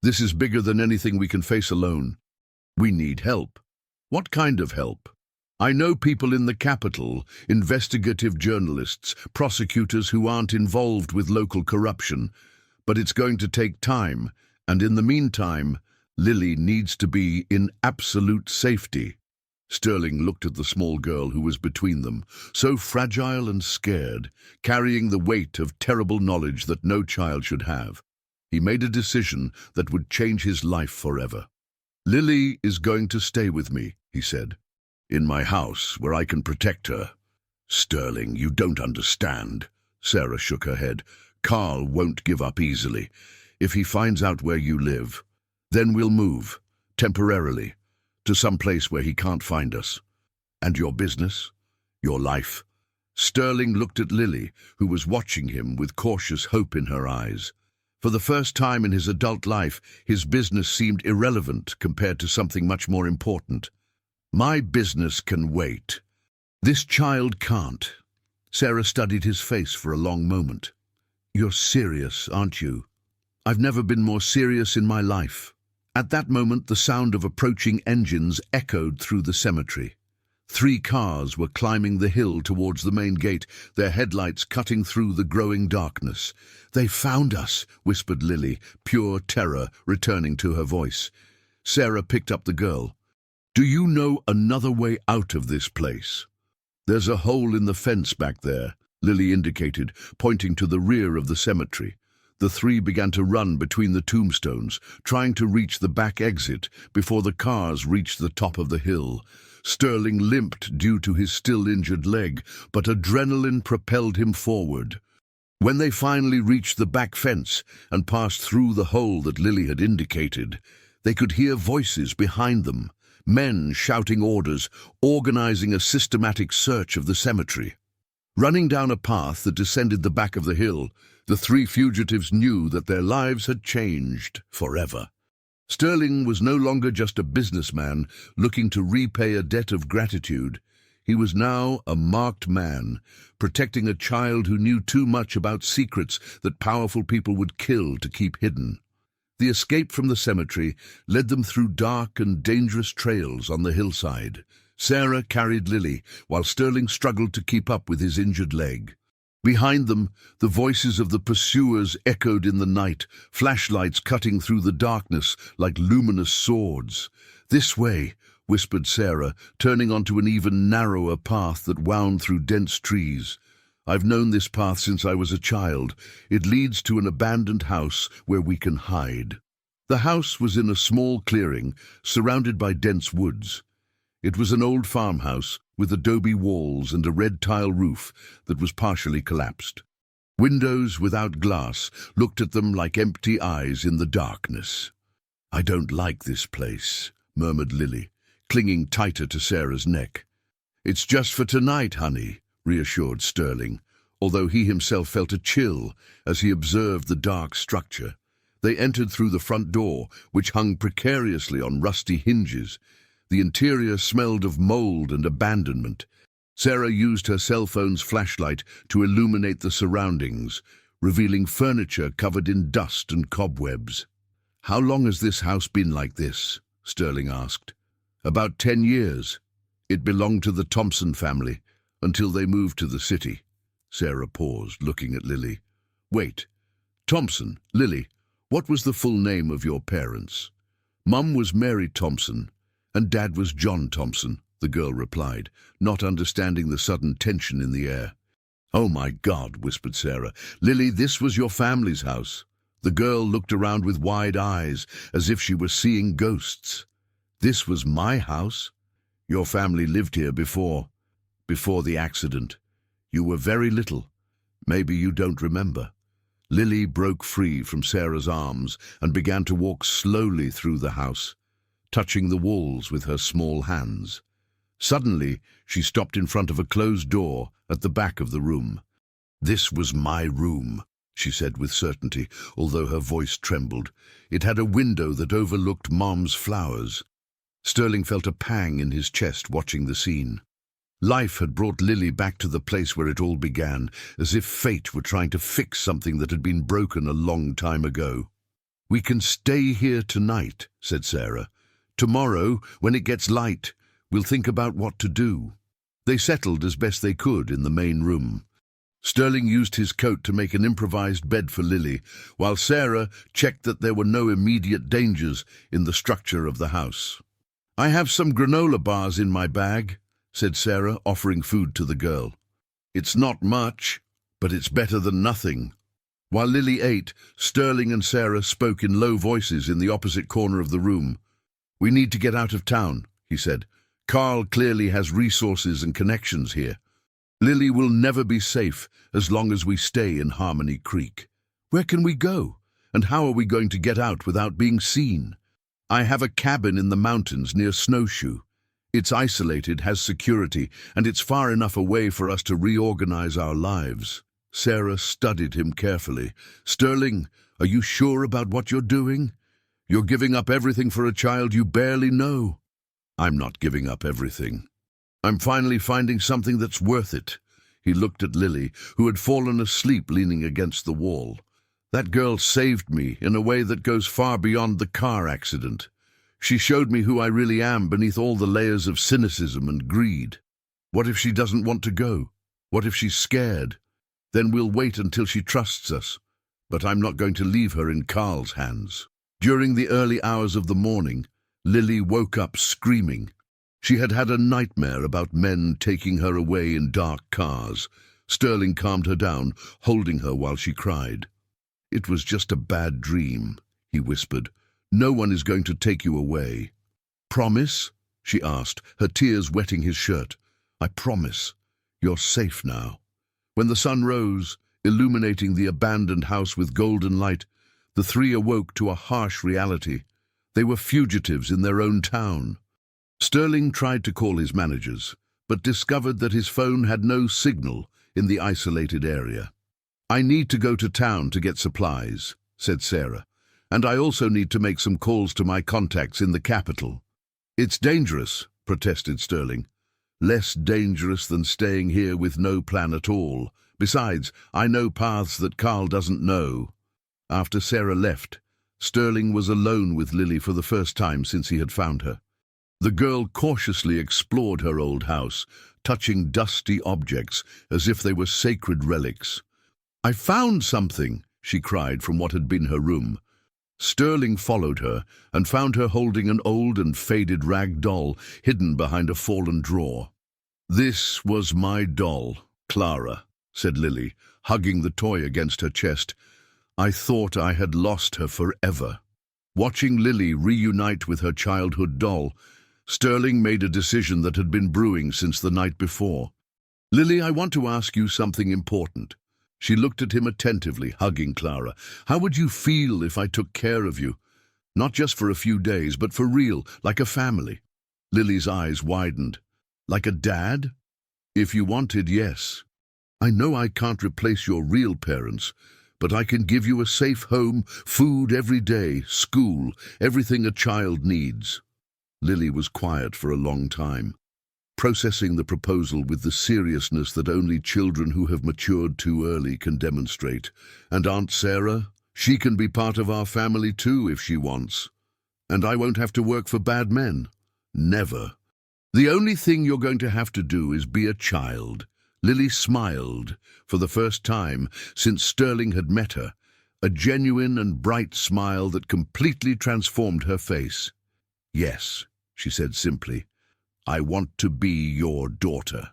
Speaker 1: this is bigger than anything we can face alone. We need help. What kind of help? I know people in the capital, investigative journalists, prosecutors who aren't involved with local corruption, but it's going to take time, and in the meantime, Lily needs to be in absolute safety. Sterling looked at the small girl who was between them, so fragile and scared, carrying the weight of terrible knowledge that no child should have. He made a decision that would change his life forever. Lily is going to stay with me, he said, in my house where I can protect her. Sterling, you don't understand. Sarah shook her head. Carl won't give up easily. If he finds out where you live, then we'll move, temporarily, to some place where he can't find us. And your business? Your life? Sterling looked at Lily, who was watching him with cautious hope in her eyes. For the first time in his adult life, his business seemed irrelevant compared to something much more important. My business can wait. This child can't. Sarah studied his face for a long moment. You're serious, aren't you? I've never been more serious in my life. At that moment, the sound of approaching engines echoed through the cemetery. 3 cars were climbing the hill towards the main gate, their headlights cutting through the growing darkness. They found us, whispered Lily, pure terror returning to her voice. Sarah picked up the girl. Do you know another way out of this place? There's a hole in the fence back there, Lily indicated, pointing to the rear of the cemetery. The 3 began to run between the tombstones, trying to reach the back exit before the cars reached the top of the hill. Sterling limped due to his still injured leg, but adrenaline propelled him forward. When they finally reached the back fence and passed through the hole that Lily had indicated, they could hear voices behind them, men shouting orders, organizing a systematic search of the cemetery. Running down a path that descended the back of the hill, the 3 fugitives knew that their lives had changed forever. Sterling was no longer just a businessman looking to repay a debt of gratitude. He was now a marked man, protecting a child who knew too much about secrets that powerful people would kill to keep hidden. The escape from the cemetery led them through dark and dangerous trails on the hillside. Sarah carried Lily, while Sterling struggled to keep up with his injured leg. Behind them, the voices of the pursuers echoed in the night, flashlights cutting through the darkness like luminous swords. This way, whispered Sarah, turning onto an even narrower path that wound through dense trees. I've known this path since I was a child. It leads to an abandoned house where we can hide. The house was in a small clearing, surrounded by dense woods. It was an old farmhouse with adobe walls and a red tile roof that was partially collapsed. Windows without glass looked at them like empty eyes in the darkness. I don't like this place, murmured Lily, clinging tighter to Sarah's neck. It's just for tonight, honey, reassured Sterling, although he himself felt a chill as he observed the dark structure. They entered through the front door, which hung precariously on rusty hinges. The interior smelled of mold and abandonment. Sarah used her cell phone's flashlight to illuminate the surroundings, revealing furniture covered in dust and cobwebs. How long has this house been like this? Sterling asked. About 10 years. It belonged to the Thompson family, until they moved to the city. Sarah paused, looking at Lily. Wait. Thompson, Lily, what was the full name of your parents? Mum was Mary Thompson, and Dad was John Thompson, the girl replied, not understanding the sudden tension in the air. "Oh my God," whispered Sarah. "Lily, this was your family's house." The girl looked around with wide eyes, as if she were seeing ghosts. "This was my house? Your family lived here before the accident. You were very little. Maybe you don't remember." Lily broke free from Sarah's arms and began to walk slowly through the house, touching the walls with her small hands. Suddenly, she stopped in front of a closed door at the back of the room. "This was my room," she said with certainty, although her voice trembled. It had a window that overlooked Mom's flowers. Sterling felt a pang in his chest watching the scene. Life had brought Lily back to the place where it all began, as if fate were trying to fix something that had been broken a long time ago. "We can stay here tonight," said Sarah. "Tomorrow, when it gets light, we'll think about what to do." They settled as best they could in the main room. Sterling used his coat to make an improvised bed for Lily, while Sarah checked that there were no immediate dangers in the structure of the house. "I have some granola bars in my bag," said Sarah, offering food to the girl. "It's not much, but it's better than nothing." While Lily ate, Sterling and Sarah spoke in low voices in the opposite corner of the room. "We need to get out of town," he said. "Carl clearly has resources and connections here. Lily will never be safe as long as we stay in Harmony Creek. Where can we go? And how are we going to get out without being seen? I have a cabin in the mountains near Snowshoe. It's isolated, has security, and it's far enough away for us to reorganize our lives." Sarah studied him carefully. "Sterling, are you sure about what you're doing? You're giving up everything for a child you barely know." "I'm not giving up everything. I'm finally finding something that's worth it." He looked at Lily, who had fallen asleep leaning against the wall. "That girl saved me in a way that goes far beyond the car accident. She showed me who I really am beneath all the layers of cynicism and greed. What if she doesn't want to go? What if she's scared? Then we'll wait until she trusts us. But I'm not going to leave her in Carl's hands." During the early hours of the morning, Lily woke up screaming. She had had a nightmare about men taking her away in dark cars. Sterling calmed her down, holding her while she cried. "It was just a bad dream," he whispered. "No one is going to take you away." "Promise?" she asked, her tears wetting his shirt. "I promise. You're safe now." When the sun rose, illuminating the abandoned house with golden light, the three awoke to a harsh reality. They were fugitives in their own town. Sterling tried to call his managers, but discovered that his phone had no signal in the isolated area. "I need to go to town to get supplies," said Sarah, "and I also need to make some calls to my contacts in the capital." "It's dangerous," protested Sterling. "Less dangerous than staying here with no plan at all. Besides, I know paths that Carl doesn't know." After Sarah left, Sterling was alone with Lily for the first time since he had found her. The girl cautiously explored her old house, touching dusty objects as if they were sacred relics. "I found something," she cried from what had been her room. Sterling followed her and found her holding an old and faded rag doll hidden behind a fallen drawer. "This was my doll, Clara," said Lily, hugging the toy against her chest. "I thought I had lost her forever." Watching Lily reunite with her childhood doll, Sterling made a decision that had been brewing since the night before. "Lily, I want to ask you something important." She looked at him attentively, hugging Clara. "How would you feel if I took care of you? Not just for a few days, but for real, like a family." Lily's eyes widened. "Like a dad?" "If you wanted, yes. I know I can't replace your real parents, but I can give you a safe home, food every day, school, everything a child needs." Lily was quiet for a long time, processing the proposal with the seriousness that only children who have matured too early can demonstrate. "And Aunt Sarah, she can be part of our family too if she wants. And I won't have to work for bad men. Never. The only thing you're going to have to do is be a child." Lily smiled for the first time since Sterling had met her, a genuine and bright smile that completely transformed her face. "Yes," she said simply. "I want to be your daughter."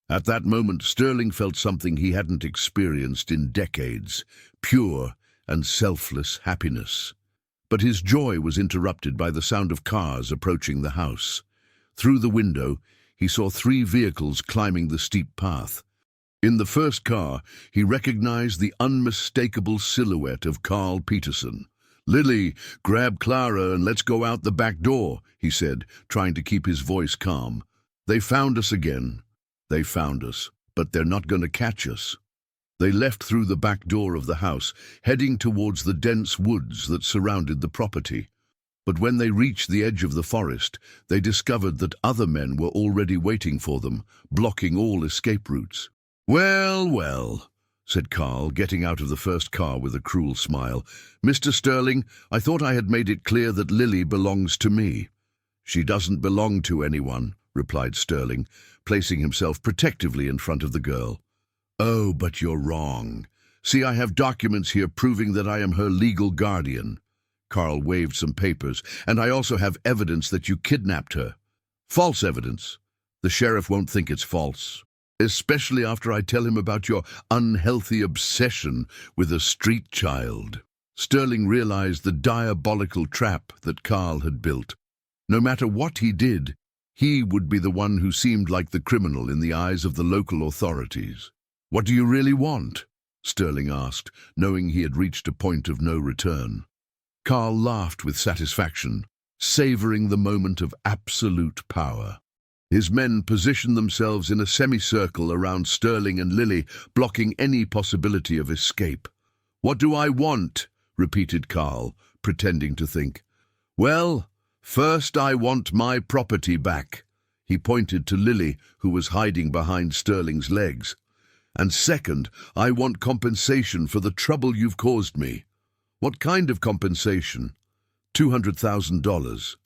Speaker 1: At that moment, Sterling felt something he hadn't experienced in decades, pure and selfless happiness. But his joy was interrupted by the sound of cars approaching the house. Through the window, he saw 3 vehicles climbing the steep path. In the first car, he recognized the unmistakable silhouette of Carl Peterson. "Lily, grab Clara and let's go out the back door," he said, trying to keep his voice calm. "They found us again. They found us, but they're not going to catch us." They left through the back door of the house, heading towards the dense woods that surrounded the property. But when they reached the edge of the forest, they discovered that other men were already waiting for them, blocking all escape routes. "Well, well," said Carl, getting out of the first car with a cruel smile. "Mr. Sterling, I thought I had made it clear that Lily belongs to me." "She doesn't belong to anyone," replied Sterling, placing himself protectively in front of the girl. "Oh, but you're wrong. See, I have documents here proving that I am her legal guardian." Carl waved some papers. "And I also have evidence that you kidnapped her." "False evidence. The sheriff won't think it's false. Especially after I tell him about your unhealthy obsession with a street child." Sterling realized the diabolical trap that Carl had built. No matter what he did, he would be the one who seemed like the criminal in the eyes of the local authorities. "What do you really want?" Sterling asked, knowing he had reached a point of no return. Carl laughed with satisfaction, savoring the moment of absolute power. His men positioned themselves in a semicircle around Sterling and Lily, blocking any possibility of escape. "What do I want?" repeated Carl, pretending to think. "Well, first I want my property back." He pointed to Lily, who was hiding behind Sterling's legs. "And second, I want compensation for the trouble you've caused me." "What kind of compensation?" $200,000.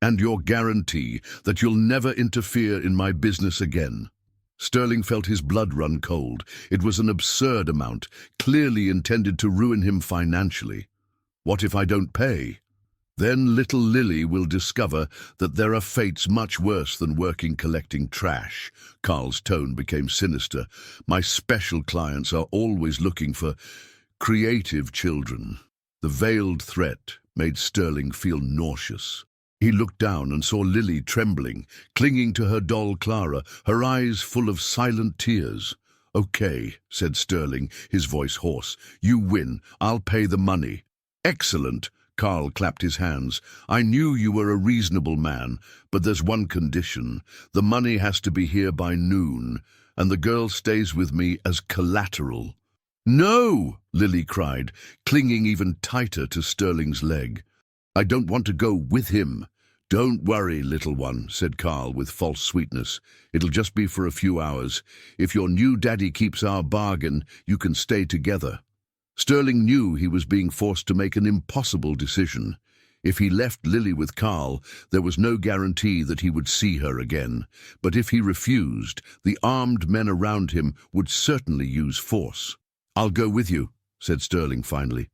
Speaker 1: "And your guarantee that you'll never interfere in my business again." Sterling felt his blood run cold. It was an absurd amount, clearly intended to ruin him financially. "What if I don't pay?" "Then little Lily will discover that there are fates much worse than working collecting trash." Carl's tone became sinister. "My special clients are always looking for creative children." The veiled threat made Sterling feel nauseous. He looked down and saw Lily trembling, clinging to her doll Clara, her eyes full of silent tears. "Okay," said Sterling, his voice hoarse. "You win. I'll pay the money." "Excellent." Carl clapped his hands. "I knew you were a reasonable man, but there's one condition. The money has to be here by noon, and the girl stays with me as collateral." "No!" Lily cried, clinging even tighter to Sterling's leg. "I don't want to go with him." "Don't worry, little one," said Carl with false sweetness. "It'll just be for a few hours. If your new daddy keeps our bargain, you can stay together." Sterling knew he was being forced to make an impossible decision. If he left Lily with Carl, there was no guarantee that he would see her again. But if he refused, the armed men around him would certainly use force. "I'll go with you," said Sterling finally,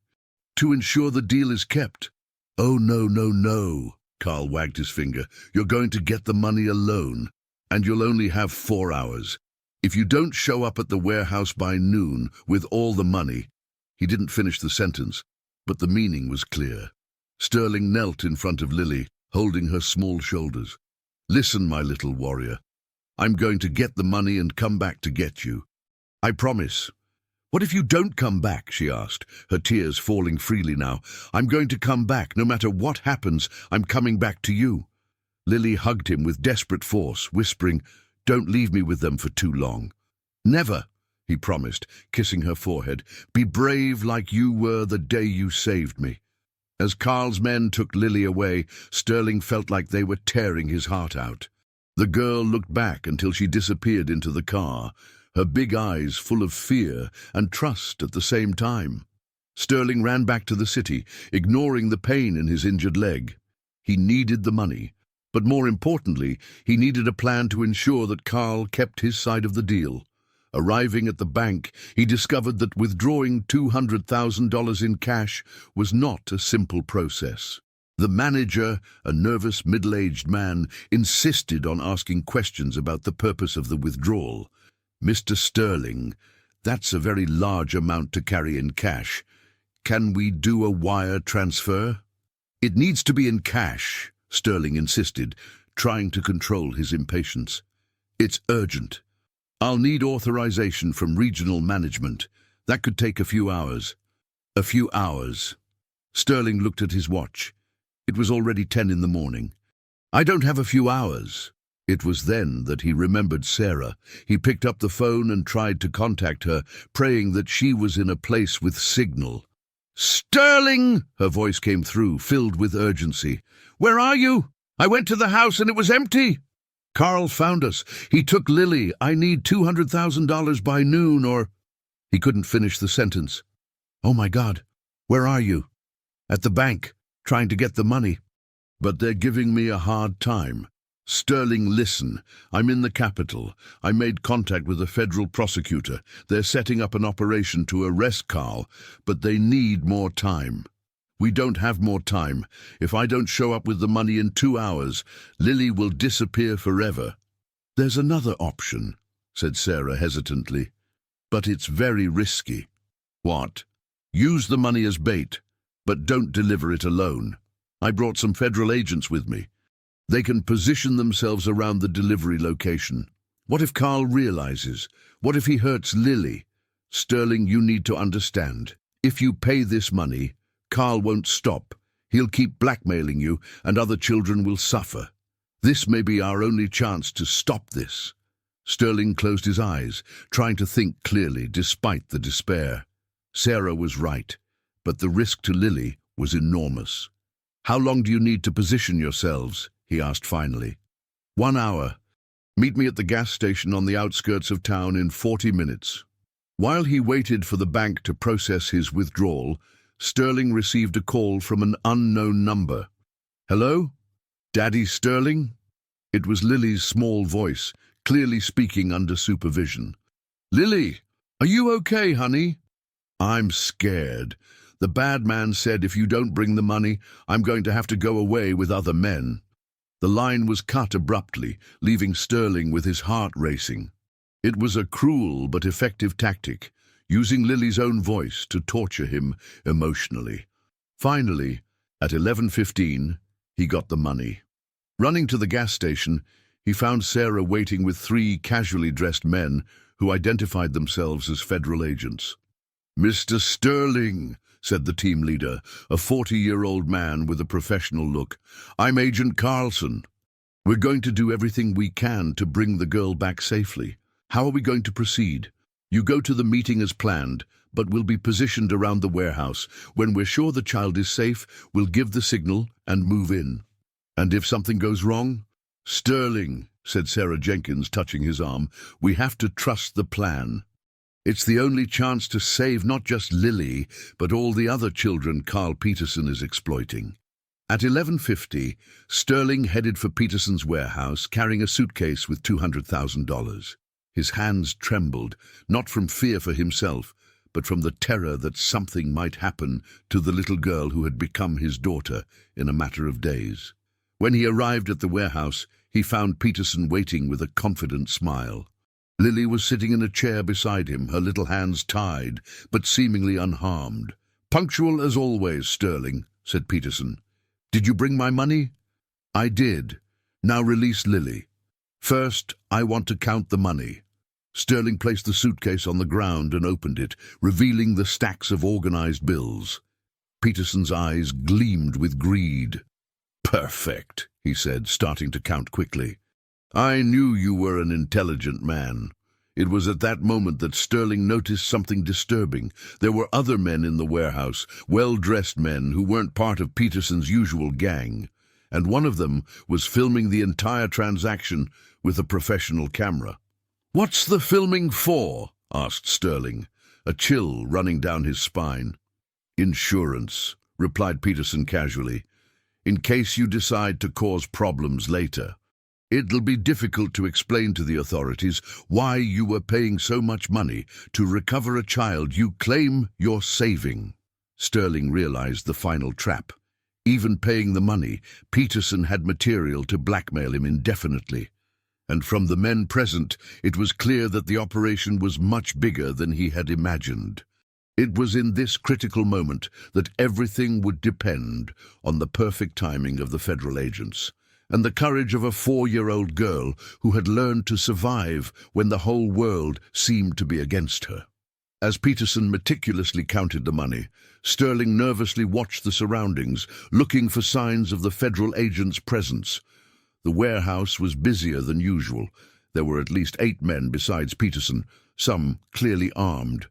Speaker 1: "to ensure the deal is kept." "Oh, no, no, no," Carl wagged his finger. "You're going to get the money alone, and you'll only have 4 hours. If you don't show up at the warehouse by noon with all the money—" He didn't finish the sentence, but the meaning was clear. Sterling knelt in front of Lily, holding her small shoulders. "Listen, my little warrior. I'm going to get the money and come back to get you. I promise." "What if you don't come back?" she asked, her tears falling freely now. "I'm going to come back. No matter what happens, I'm coming back to you." Lily hugged him with desperate force, whispering, "Don't leave me with them for too long." "Never," he promised, kissing her forehead. "Be brave like you were the day you saved me." As Carl's men took Lily away, Sterling felt like they were tearing his heart out. The girl looked back until she disappeared into the car, her big eyes full of fear and trust at the same time. Sterling ran back to the city, ignoring the pain in his injured leg. He needed the money, but more importantly, he needed a plan to ensure that Carl kept his side of the deal. Arriving at the bank, he discovered that withdrawing $200,000 in cash was not a simple process. The manager, a nervous middle-aged man, insisted on asking questions about the purpose of the withdrawal. Mr. Sterling, that's a very large amount to carry in cash. Can we do a wire transfer? It needs to be in cash, Sterling insisted, trying to control his impatience. It's urgent. I'll need authorization from regional management. That could take a few hours. A few hours. Sterling looked at his watch. It was already 10 in the morning. I don't have a few hours. It was then that he remembered Sarah. He picked up the phone and tried to contact her, praying that she was in a place with signal. "Sterling!" her voice came through, filled with urgency. "Where are you? I went to the house and it was empty." "Carl found us. He took Lily. I need $200,000 by noon or—" He couldn't finish the sentence. "Oh my God, where are you?" "At the bank, trying to get the money." "But they're giving me a hard time." "Sterling, listen. I'm in the capital. I made contact with a federal prosecutor. They're setting up an operation to arrest Carl, but they need more time." "We don't have more time. If I don't show up with the money in 2 hours, Lily will disappear forever." "There's another option," said Sarah hesitantly. "But it's very risky." "What?" "Use the money as bait, but don't deliver it alone. I brought some federal agents with me. They can position themselves around the delivery location. What if Carl realizes? What if he hurts Lily? Sterling, you need to understand. If you pay this money, Carl won't stop. He'll keep blackmailing you, and other children will suffer. This may be our only chance to stop this." Sterling closed his eyes, trying to think clearly despite the despair. Sarah was right, but the risk to Lily was enormous. "How long do you need to position yourselves?" he asked finally. 1 hour. Meet me at the gas station on the outskirts of town in 40 minutes. While he waited for the bank to process his withdrawal, Sterling received a call from an unknown number. "Hello? Daddy Sterling?" It was Lily's small voice, clearly speaking under supervision. "Lily, are you okay, honey?" "I'm scared. The bad man said if you don't bring the money, I'm going to have to go away with other men." The line was cut abruptly, leaving Sterling with his heart racing. It was a cruel but effective tactic, using Lily's own voice to torture him emotionally. Finally, at 11:15, he got the money. Running to the gas station, he found Sarah waiting with 3 casually dressed men who identified themselves as federal agents. "Mr. Sterling," said the team leader, a 40-year-old man with a professional look, "I'm Agent Carlson. We're going to do everything we can to bring the girl back safely. How are we going to proceed? You go to the meeting as planned, but we'll be positioned around the warehouse. When we're sure the child is safe, we'll give the signal and move in. And if something goes wrong?" "Sterling," said Sarah Jenkins, touching his arm, "we have to trust the plan. It's the only chance to save not just Lily, but all the other children Carl Peterson is exploiting." At 11:50, Sterling headed for Peterson's warehouse, carrying a suitcase with $200,000. His hands trembled, not from fear for himself, but from the terror that something might happen to the little girl who had become his daughter in a matter of days. When he arrived at the warehouse, he found Peterson waiting with a confident smile. Lily was sitting in a chair beside him, her little hands tied, but seemingly unharmed. "Punctual as always, Sterling," said Peterson. "Did you bring my money?" "I did. Now release Lily. First, I want to count the money." Sterling placed the suitcase on the ground and opened it, revealing the stacks of organized bills. Peterson's eyes gleamed with greed. "Perfect," he said, starting to count quickly. "I knew you were an intelligent man." It was at that moment that Sterling noticed something disturbing. There were other men in the warehouse, well-dressed men who weren't part of Peterson's usual gang, and one of them was filming the entire transaction with a professional camera. "What's the filming for?" asked Sterling, a chill running down his spine. "Insurance," replied Peterson casually, "in case you decide to cause problems later. It'll be difficult to explain to the authorities why you were paying so much money to recover a child you claim you're saving." Sterling realized the final trap. Even paying the money, Peterson had material to blackmail him indefinitely. and from the men present, it was clear that the operation was much bigger than he had imagined. It was in this critical moment that everything would depend on the perfect timing of the federal agents, and the courage of a 4-year-old girl who had learned to survive when the whole world seemed to be against her. As Peterson meticulously counted the money, Sterling nervously watched the surroundings, looking for signs of the federal agent's presence. The warehouse was busier than usual. There were at least 8 men besides Peterson, some clearly armed.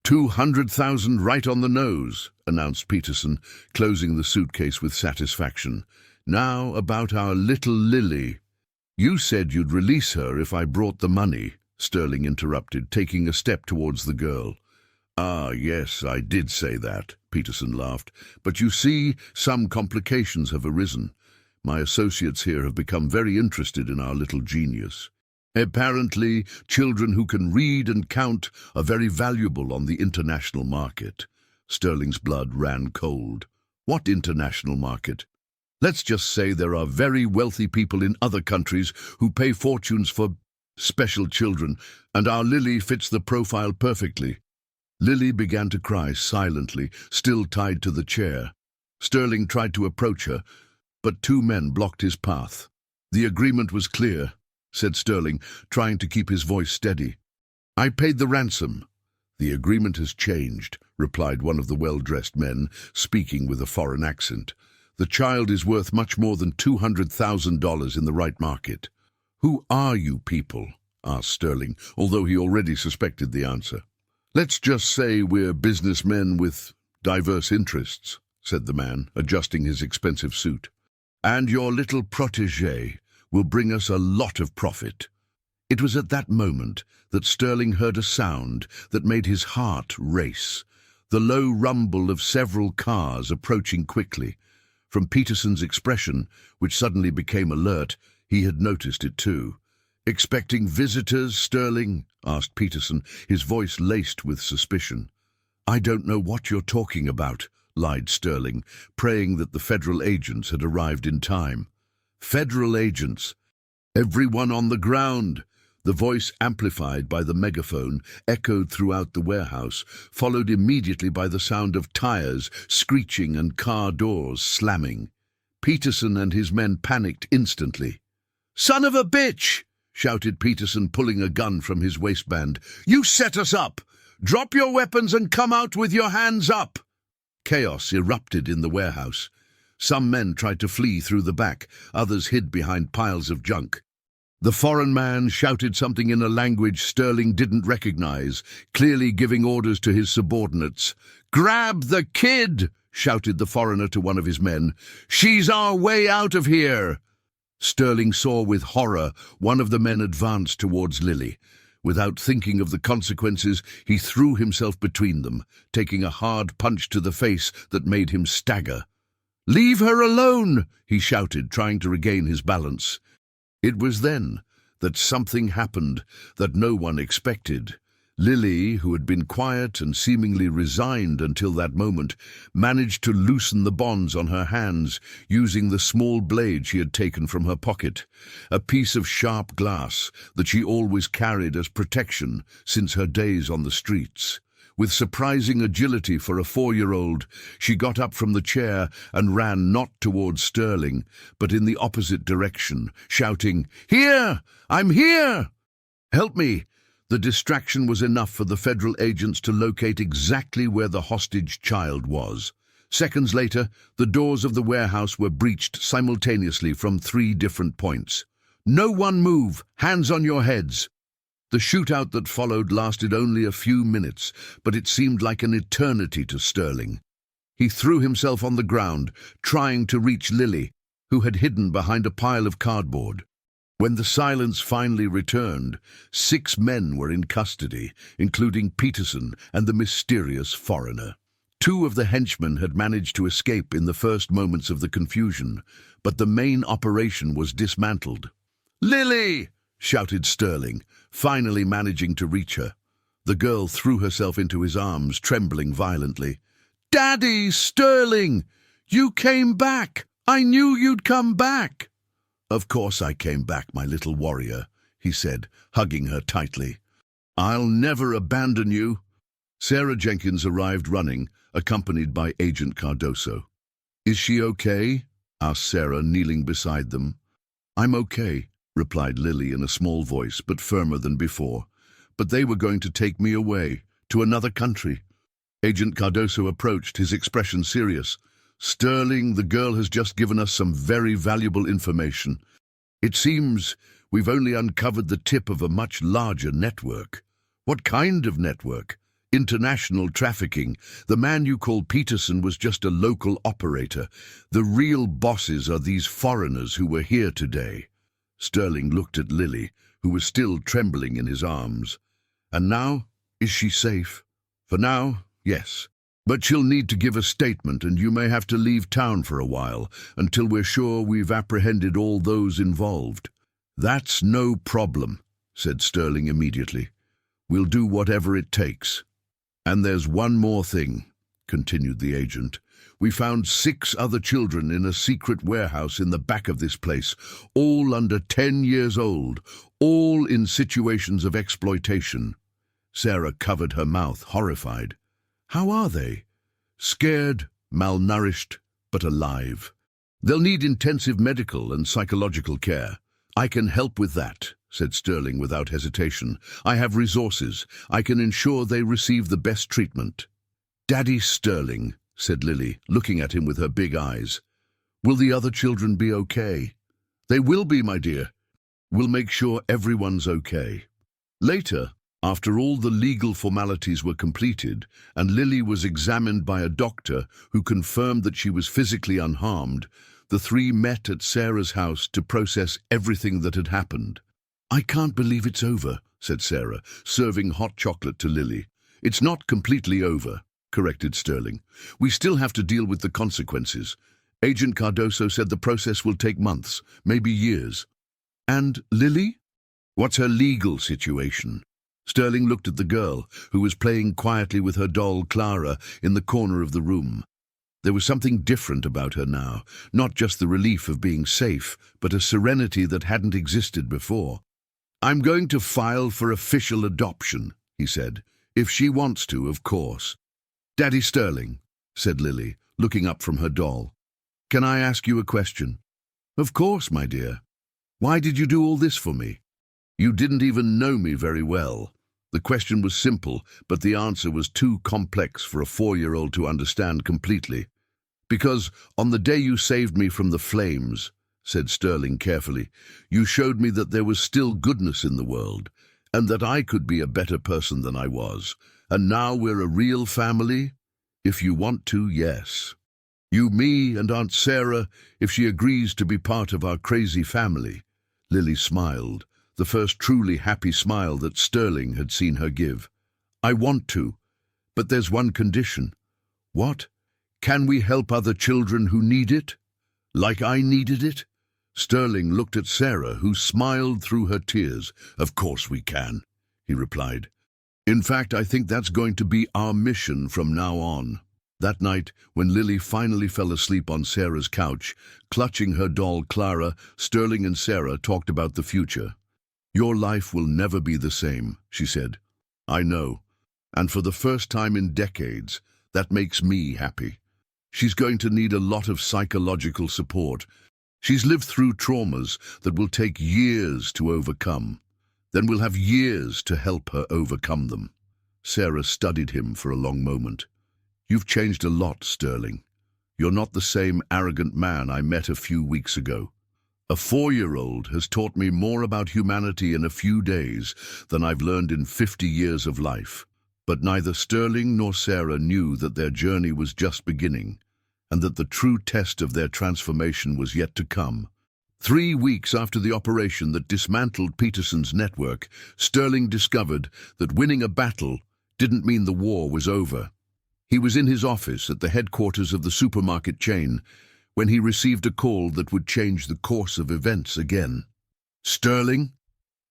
Speaker 1: 200,000 right on the nose, announced Peterson, closing the suitcase with satisfaction. Now about our little Lily. You said you'd release her if I brought the money, Sterling interrupted, taking a step towards the girl. Ah, yes, I did say that, Peterson laughed. But you see, some complications have arisen. My associates here have become very interested in our little genius. Apparently, children who can read and count are very valuable on the international market. Sterling's blood ran cold. What international market? Let's just say there are very wealthy people in other countries who pay fortunes for special children, and our Lily fits the profile perfectly. Lily began to cry silently, still tied to the chair. Sterling tried to approach her, but 2 men blocked his path. The agreement was clear, said Sterling, trying to keep his voice steady. I paid the ransom. The agreement has changed, replied one of the well-dressed men, speaking with a foreign accent. The child is worth much more than $200,000 in the right market. Who are you people? Asked Sterling, although he already suspected the answer. Let's just say we're businessmen with diverse interests, said the man, adjusting his expensive suit. And your little protégé will bring us a lot of profit. It was at that moment that Sterling heard a sound that made his heart race, the low rumble of several cars approaching quickly. From Peterson's expression, which suddenly became alert, he had noticed it too. Expecting visitors, Sterling? Asked Peterson, his voice laced with suspicion. I don't know what you're talking about, lied Sterling, praying that the federal agents had arrived in time. Federal agents? Everyone on the ground! The voice, amplified by the megaphone, echoed throughout the warehouse, followed immediately by the sound of tires screeching and car doors slamming. Peterson and his men panicked instantly. Son of a bitch! Shouted Peterson, pulling a gun from his waistband. You set us up! Drop your weapons and come out with your hands up! Chaos erupted in the warehouse. Some men tried to flee through the back, others hid behind piles of junk. The foreign man shouted something in a language Sterling didn't recognize, clearly giving orders to his subordinates. Grab the kid! Shouted the foreigner to one of his men. She's our way out of here! Sterling saw with horror one of the men advance towards Lily. Without thinking of the consequences, he threw himself between them, taking a hard punch to the face that made him stagger. Leave her alone! He shouted, trying to regain his balance. It was then that something happened that no one expected. Lily, who had been quiet and seemingly resigned until that moment, managed to loosen the bonds on her hands using the small blade she had taken from her pocket, a piece of sharp glass that she always carried as protection since her days on the streets. With surprising agility for a 4-year-old, she got up from the chair and ran not towards Sterling, but in the opposite direction, shouting, Here! I'm here! Help me! The distraction was enough for the federal agents to locate exactly where the hostage child was. Seconds later, the doors of the warehouse were breached simultaneously from 3 different points. No one move! Hands on your heads! The shootout that followed lasted only a few minutes, but it seemed like an eternity to Sterling. He threw himself on the ground, trying to reach Lily, who had hidden behind a pile of cardboard. When the silence finally returned, 6 men were in custody, including Peterson and the mysterious foreigner. 2 of the henchmen had managed to escape in the first moments of the confusion, but the main operation was dismantled. Lily! Shouted Sterling, finally managing to reach her. The girl threw herself into his arms, trembling violently. Daddy, Sterling! You came back! I knew you'd come back! Of course I came back, my little warrior, he said, hugging her tightly. "I'll never abandon you." Sarah Jenkins arrived running, accompanied by Agent Cardoso. "Is she okay?" asked Sarah, kneeling beside them. "I'm okay," replied Lily in a small voice, but firmer than before. "But they were going to take me away, to another country." Agent Cardoso approached, his expression serious. "Sterling, the girl has just given us some very valuable information. It seems we've only uncovered the tip of a much larger network." "What kind of network?" "International trafficking. The man you call Peterson was just a local operator. The real bosses are these foreigners who were here today." Sterling looked at Lily, who was still trembling in his arms. "And now, is she safe?" "For now, yes. But she'll need to give a statement, and you may have to leave town for a while, until we're sure we've apprehended all those involved." "That's no problem," said Sterling immediately. "We'll do whatever it takes." "And there's one more thing," continued the agent. "We found 6 other children in a secret warehouse in the back of this place, all under 10 years old, all in situations of exploitation." Sarah covered her mouth, horrified. "How are they?" "Scared, malnourished, but alive. They'll need intensive medical and psychological care." "I can help with that," said Sterling without hesitation. "I have resources. I can ensure they receive the best treatment." "Daddy Sterling," said Lily, looking at him with her big eyes, "will the other children be okay?" "They will be, my dear. We'll make sure everyone's okay." Later, after all the legal formalities were completed and Lily was examined by a doctor who confirmed that she was physically unharmed, the 3 met at Sarah's house to process everything that had happened. "I can't believe it's over," said Sarah, serving hot chocolate to Lily. "It's not completely over," corrected Sterling. "We still have to deal with the consequences. Agent Cardoso said the process will take months, maybe years." "And Lily? What's her legal situation?" Sterling looked at the girl, who was playing quietly with her doll Clara in the corner of the room. There was something different about her now, not just the relief of being safe, but a serenity that hadn't existed before. "I'm going to file for official adoption," he said. "If she wants to, of course." "Daddy Sterling," said Lily, looking up from her doll, "can I ask you a question?" "Of course, my dear. Why did you do all this for me?" "You didn't even know me very well." The question was simple, but the answer was too complex for a 4-year-old to understand completely. "Because on the day you saved me from the flames," said Sterling carefully, "you showed me that there was still goodness in the world, and that I could be a better person than I was. And now we're a real family? If you want to, yes. You, me, and Aunt Sarah, if she agrees to be part of our crazy family." Lily smiled, the first truly happy smile that Sterling had seen her give. "I want to, but there's one condition." "What?" "Can we help other children who need it? Like I needed it?" Sterling looked at Sarah, who smiled through her tears. "Of course we can," he replied. "In fact, I think that's going to be our mission from now on." That night, when Lily finally fell asleep on Sarah's couch, clutching her doll Clara, Sterling and Sarah talked about the future. "Your life will never be the same," she said. "I know. And for the first time in decades, that makes me happy. She's going to need a lot of psychological support. She's lived through traumas that will take years to overcome. Then we'll have years to help her overcome them." Sarah studied him for a long moment. "You've changed a lot, Sterling. You're not the same arrogant man I met a few weeks ago. A 4-year-old has taught me more about humanity in a few days than I've learned in 50 years of life." But neither Sterling nor Sarah knew that their journey was just beginning, and that the true test of their transformation was yet to come. 3 weeks after the operation that dismantled Peterson's network, Sterling discovered that winning a battle didn't mean the war was over. He was in his office at the headquarters of the supermarket chain when he received a call that would change the course of events again. "Sterling?"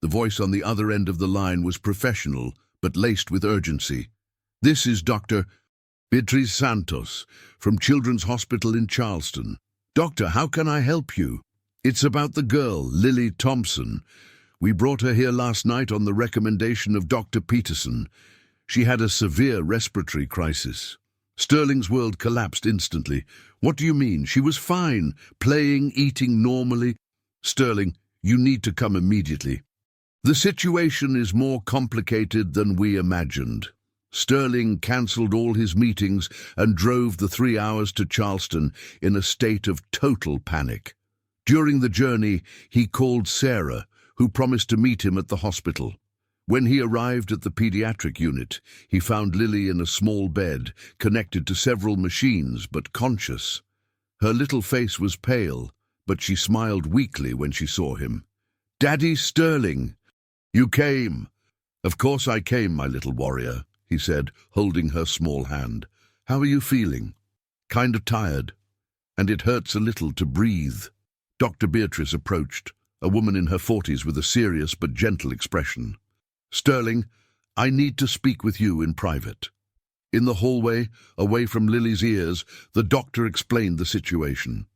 Speaker 1: The voice on the other end of the line was professional, but laced with urgency. "This is Dr. Beatriz Santos from Children's Hospital in Charleston. Doctor, how can I help you?" "It's about the girl, Lily Thompson. We brought her here last night on the recommendation of Dr. Peterson. She had a severe respiratory crisis. Sterling's world collapsed instantly. What do you mean? She was fine, playing, eating normally. Sterling, you need to come immediately. The situation is more complicated than we imagined. Sterling cancelled all his meetings and drove the 3 hours to Charleston in a state of total panic. During the journey, he called Sarah, who promised to meet him at the hospital. When he arrived at the pediatric unit, he found Lily in a small bed, connected to several machines, but conscious. Her little face was pale, but she smiled weakly when she saw him. "Daddy Sterling, you came." "Of course I came, my little warrior," he said, holding her small hand. "How are you feeling?" "Kind of tired, and it hurts a little to breathe." Dr. Beatrice approached, a woman in her 40s with a serious but gentle expression. "Sterling, I need to speak with you in private." In the hallway, away from Lily's ears, the doctor explained the situation.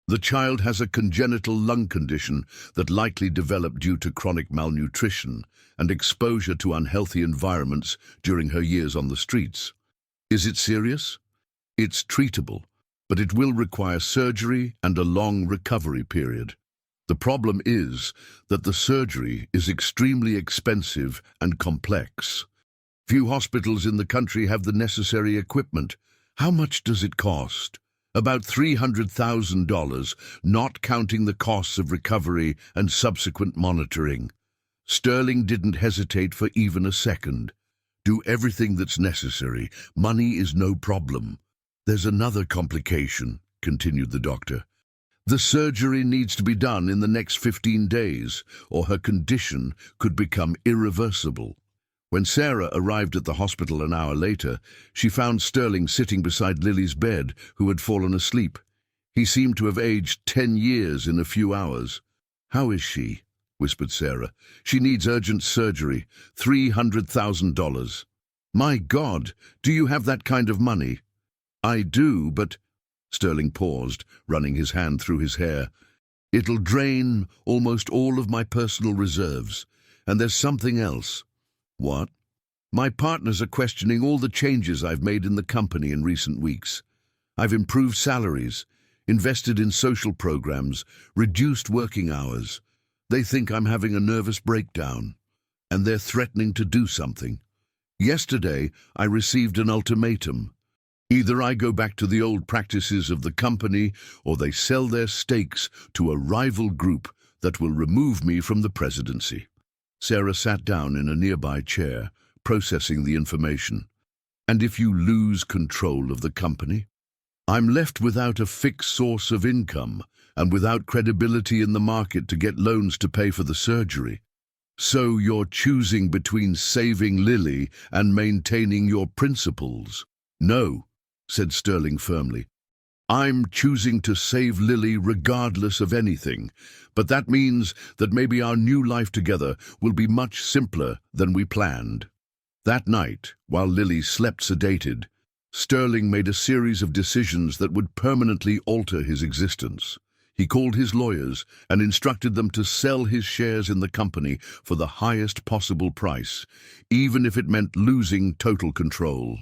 Speaker 1: The child has a congenital lung condition that likely developed due to chronic malnutrition and exposure to unhealthy environments during her years on the streets. Is it serious? It's treatable, but it will require surgery and a long recovery period. The problem is that the surgery is extremely expensive and complex. Few hospitals in the country have the necessary equipment. How much does it cost? About $300,000, not counting the costs of recovery and subsequent monitoring. Sterling didn't hesitate for even a second. "Do everything that's necessary. Money is no problem." "There's another complication," continued the doctor. "The surgery needs to be done in the next 15 days, or her condition could become irreversible." When Sarah arrived at the hospital an hour later, she found Sterling sitting beside Lily's bed, who had fallen asleep. He seemed to have aged 10 years in a few hours. "How is she?" whispered Sarah. "She needs urgent surgery, $300,000. "My God, do you have that kind of money?" "I do, but—" Sterling paused, running his hand through his hair. "It'll drain almost all of my personal reserves. And there's something else." "What?" "My partners are questioning all the changes I've made in the company in recent weeks. I've improved salaries, invested in social programs, reduced working hours. They think I'm having a nervous breakdown, and they're threatening to do something. Yesterday, I received an ultimatum. Either I go back to the old practices of the company, or they sell their stakes to a rival group that will remove me from the presidency." Sarah sat down in a nearby chair, processing the information. "And if you lose control of the company?" "I'm left without a fixed source of income and without credibility in the market to get loans to pay for the surgery. So you're choosing between saving Lily and maintaining your principles?" "No," said Sterling firmly. "I'm choosing to save Lily regardless of anything, but that means that maybe our new life together will be much simpler than we planned." That night, while Lily slept sedated, Sterling made a series of decisions that would permanently alter his existence. He called his lawyers and instructed them to sell his shares in the company for the highest possible price, even if it meant losing total control.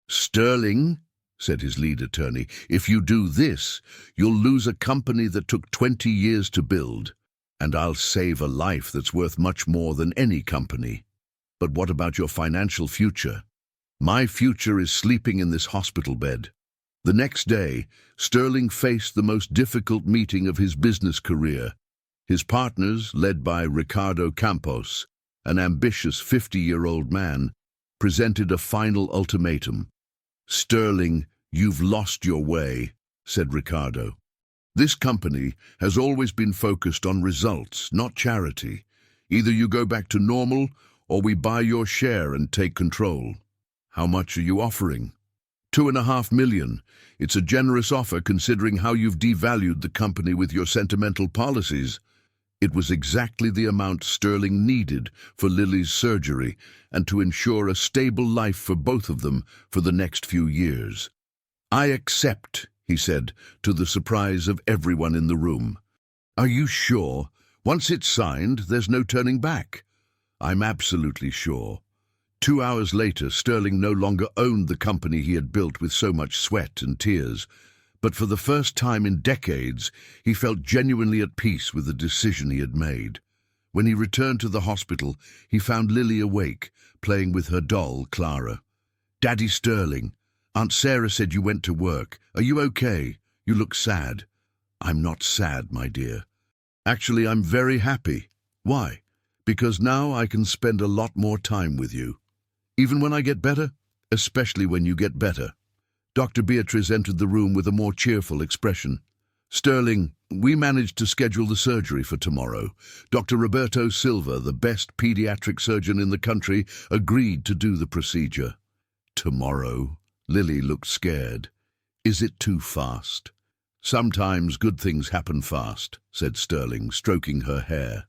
Speaker 1: "Sterling," said his lead attorney, "if you do this, you'll lose a company that took 20 years to build, and I'll save a life that's worth much more than any company. But what about your financial future?" "My future is sleeping in this hospital bed." The next day, Sterling faced the most difficult meeting of his business career. His partners, led by Ricardo Campos, an ambitious 50-year-old man, presented a final ultimatum. "Sterling, you've lost your way," said Ricardo. "This company has always been focused on results, not charity. Either you go back to normal, or we buy your share and take control." "How much are you offering?" $2.5 million. It's a generous offer considering how you've devalued the company with your sentimental policies." It was exactly the amount Sterling needed for Lily's surgery and to ensure a stable life for both of them for the next few years. "I accept," he said, to the surprise of everyone in the room. "Are you sure? Once it's signed, there's no turning back. I'm absolutely sure. 2 hours later, Sterling no longer owned the company he had built with so much sweat and tears, but for the first time in decades, he felt genuinely at peace with the decision he had made. When he returned to the hospital, he found Lily awake, playing with her doll, Clara. "Daddy Sterling, Aunt Sarah said you went to work. Are you okay? You look sad." "I'm not sad, my dear. Actually, I'm very happy." "Why?" "Because now I can spend a lot more time with you." "Even when I get better?" "Especially when you get better." Dr. Beatrice entered the room with a more cheerful expression. "Sterling, we managed to schedule the surgery for tomorrow. Dr. Roberto Silva, the best pediatric surgeon in the country, agreed to do the procedure." "Tomorrow?" Lily looked scared. "Is it too fast?" "Sometimes good things happen fast," said Sterling, stroking her hair.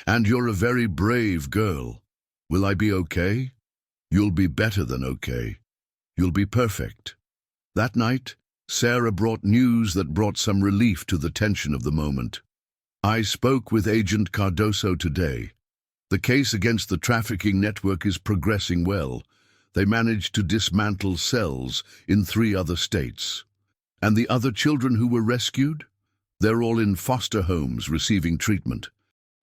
Speaker 1: "And you're a very brave girl. Will I be okay?" "You'll be better than okay. You'll be perfect." That night, Sarah brought news that brought some relief to the tension of the moment. "I spoke with Agent Cardoso today. The case against the trafficking network is progressing well. They managed to dismantle cells in 3 other states. And the other children who were rescued? They're all in foster homes receiving treatment.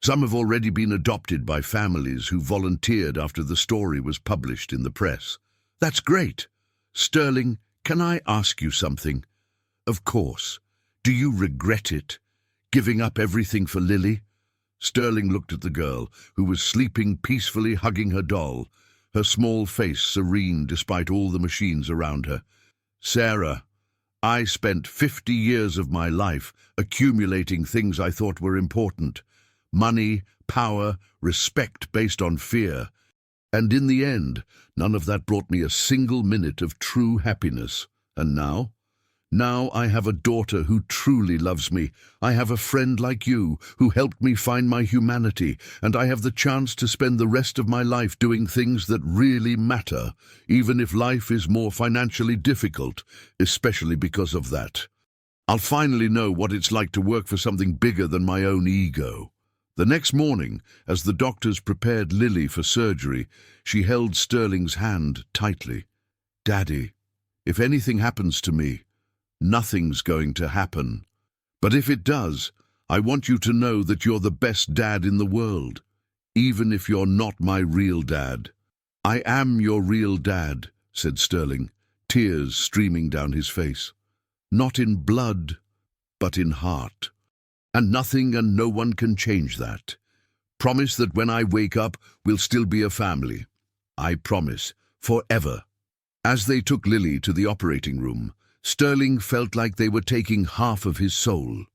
Speaker 1: Some have already been adopted by families who volunteered after the story was published in the press." "That's great. Sterling, can I ask you something?" "Of course. Do you regret it? Giving up everything for Lily?" Sterling looked at the girl, who was sleeping peacefully, hugging her doll, her small face serene despite all the machines around her. "Sarah, I spent 50 years of my life accumulating things I thought were important. Money, power, respect based on fear. And in the end, none of that brought me a single minute of true happiness. And now? Now I have a daughter who truly loves me. I have a friend like you who helped me find my humanity, and I have the chance to spend the rest of my life doing things that really matter, even if life is more financially difficult, especially because of that. I'll finally know what it's like to work for something bigger than my own ego." The next morning, as the doctors prepared Lily for surgery, she held Sterling's hand tightly. "Daddy, if anything happens to me, nothing's going to happen. But if it does, I want you to know that you're the best dad in the world, even if you're not my real dad." "I am your real dad," said Sterling, tears streaming down his face. "Not in blood, but in heart. And nothing and no one can change that. Promise that when I wake up, we'll still be a family." "I promise, forever." As they took Lily to the operating room, Sterling felt like they were taking half of his soul.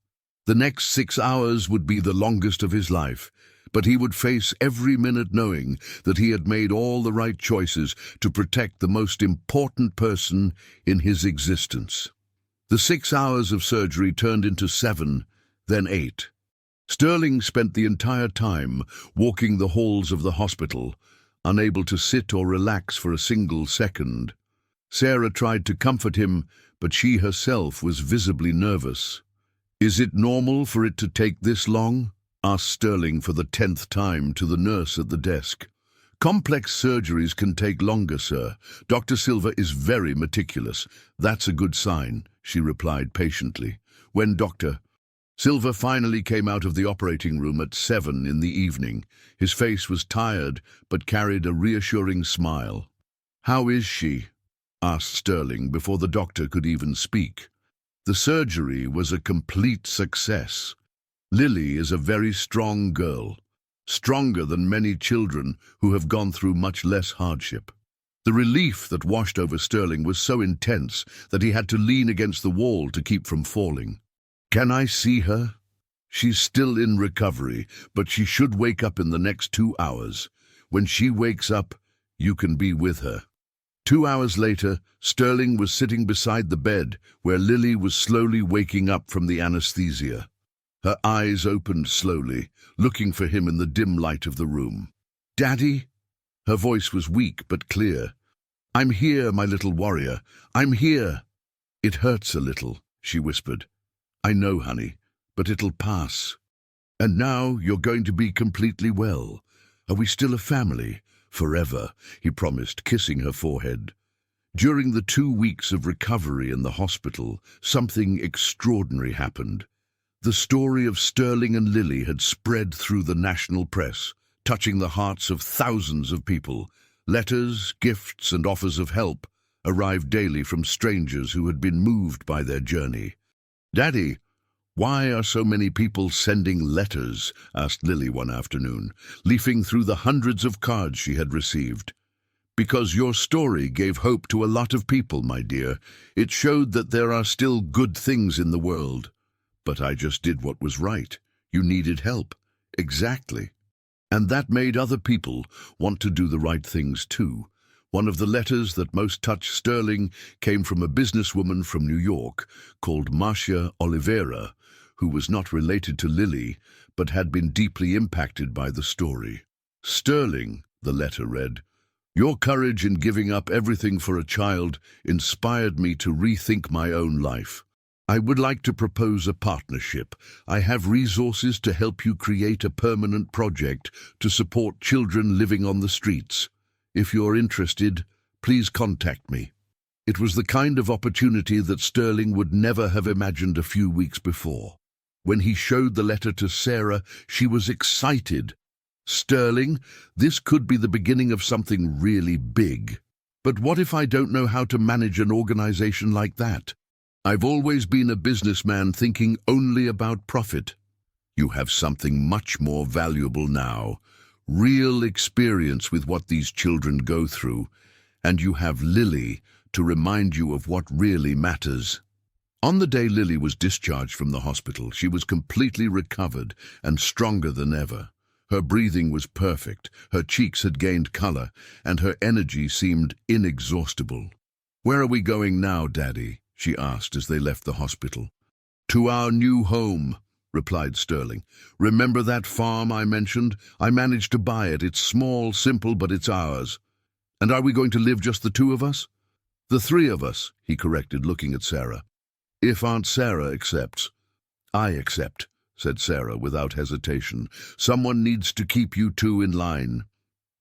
Speaker 1: The next 6 hours would be the longest of his life, but he would face every minute knowing that he had made all the right choices to protect the most important person in his existence. The 6 hours of surgery turned into 7, then 8. Sterling spent the entire time walking the halls of the hospital, unable to sit or relax for a single second. Sarah tried to comfort him, but she herself was visibly nervous. "Is it normal for it to take this long?" asked Sterling for the 10th time to the nurse at the desk. "Complex surgeries can take longer, sir. Dr. Silva is very meticulous. That's a good sign," she replied patiently. When Dr. Silva finally came out of the operating room at 7 in the evening, his face was tired but carried a reassuring smile. "How is she?" asked Sterling before the doctor could even speak. "The surgery was a complete success. Lily is a very strong girl, stronger than many children who have gone through much less hardship." The relief that washed over Sterling was so intense that he had to lean against the wall to keep from falling. "Can I see her?" "She's still in recovery, but she should wake up in the next 2 hours. When she wakes up, you can be with her." 2 hours later, Sterling was sitting beside the bed where Lily was slowly waking up from the anesthesia. Her eyes opened slowly, looking for him in the dim light of the room. "Daddy?" Her voice was weak but clear. "I'm here, my little warrior. I'm here." "It hurts a little," she whispered. "I know, honey, but it'll pass." And now you're going to be completely well. Are we still a family? Forever, he promised, kissing her forehead. During the 2 weeks of recovery in the hospital, something extraordinary happened. The story of Sterling and Lily had spread through the national press, touching the hearts of thousands of people. Letters, gifts, and offers of help arrived daily from strangers who had been moved by their journey. "Daddy, why are so many people sending letters?" asked Lily one afternoon, leafing through the hundreds of cards she had received. "Because your story gave hope to a lot of people, my dear. It showed that there are still good things in the world. But I just did what was right. You needed help." "Exactly. And that made other people want to do the right things too." One of the letters that most touched Sterling came from a businesswoman from New York called Marcia Oliveira, who was not related to Lily, but had been deeply impacted by the story. "Sterling," the letter read, "your courage in giving up everything for a child inspired me to rethink my own life. I would like to propose a partnership. I have resources to help you create a permanent project to support children living on the streets. If you're interested, please contact me." It was the kind of opportunity that Sterling would never have imagined a few weeks before. When he showed the letter to Sarah, she was excited. "Sterling, this could be the beginning of something really big. But what if I don't know how to manage an organization like that? I've always been a businessman thinking only about profit." "You have something much more valuable now. Real experience with what these children go through. And you have Lily to remind you of what really matters." On the day Lily was discharged from the hospital, she was completely recovered and stronger than ever. Her breathing was perfect, her cheeks had gained color, and her energy seemed inexhaustible. "Where are we going now, Daddy?" she asked as they left the hospital. "To our new home," replied Sterling. "Remember that farm I mentioned? I managed to buy it. It's small, simple, but it's ours." "And are we going to live just the two of us?" "The three of us," he corrected, looking at Sarah. "If Aunt Sarah accepts." "I accept," said Sarah without hesitation. "Someone needs to keep you two in line."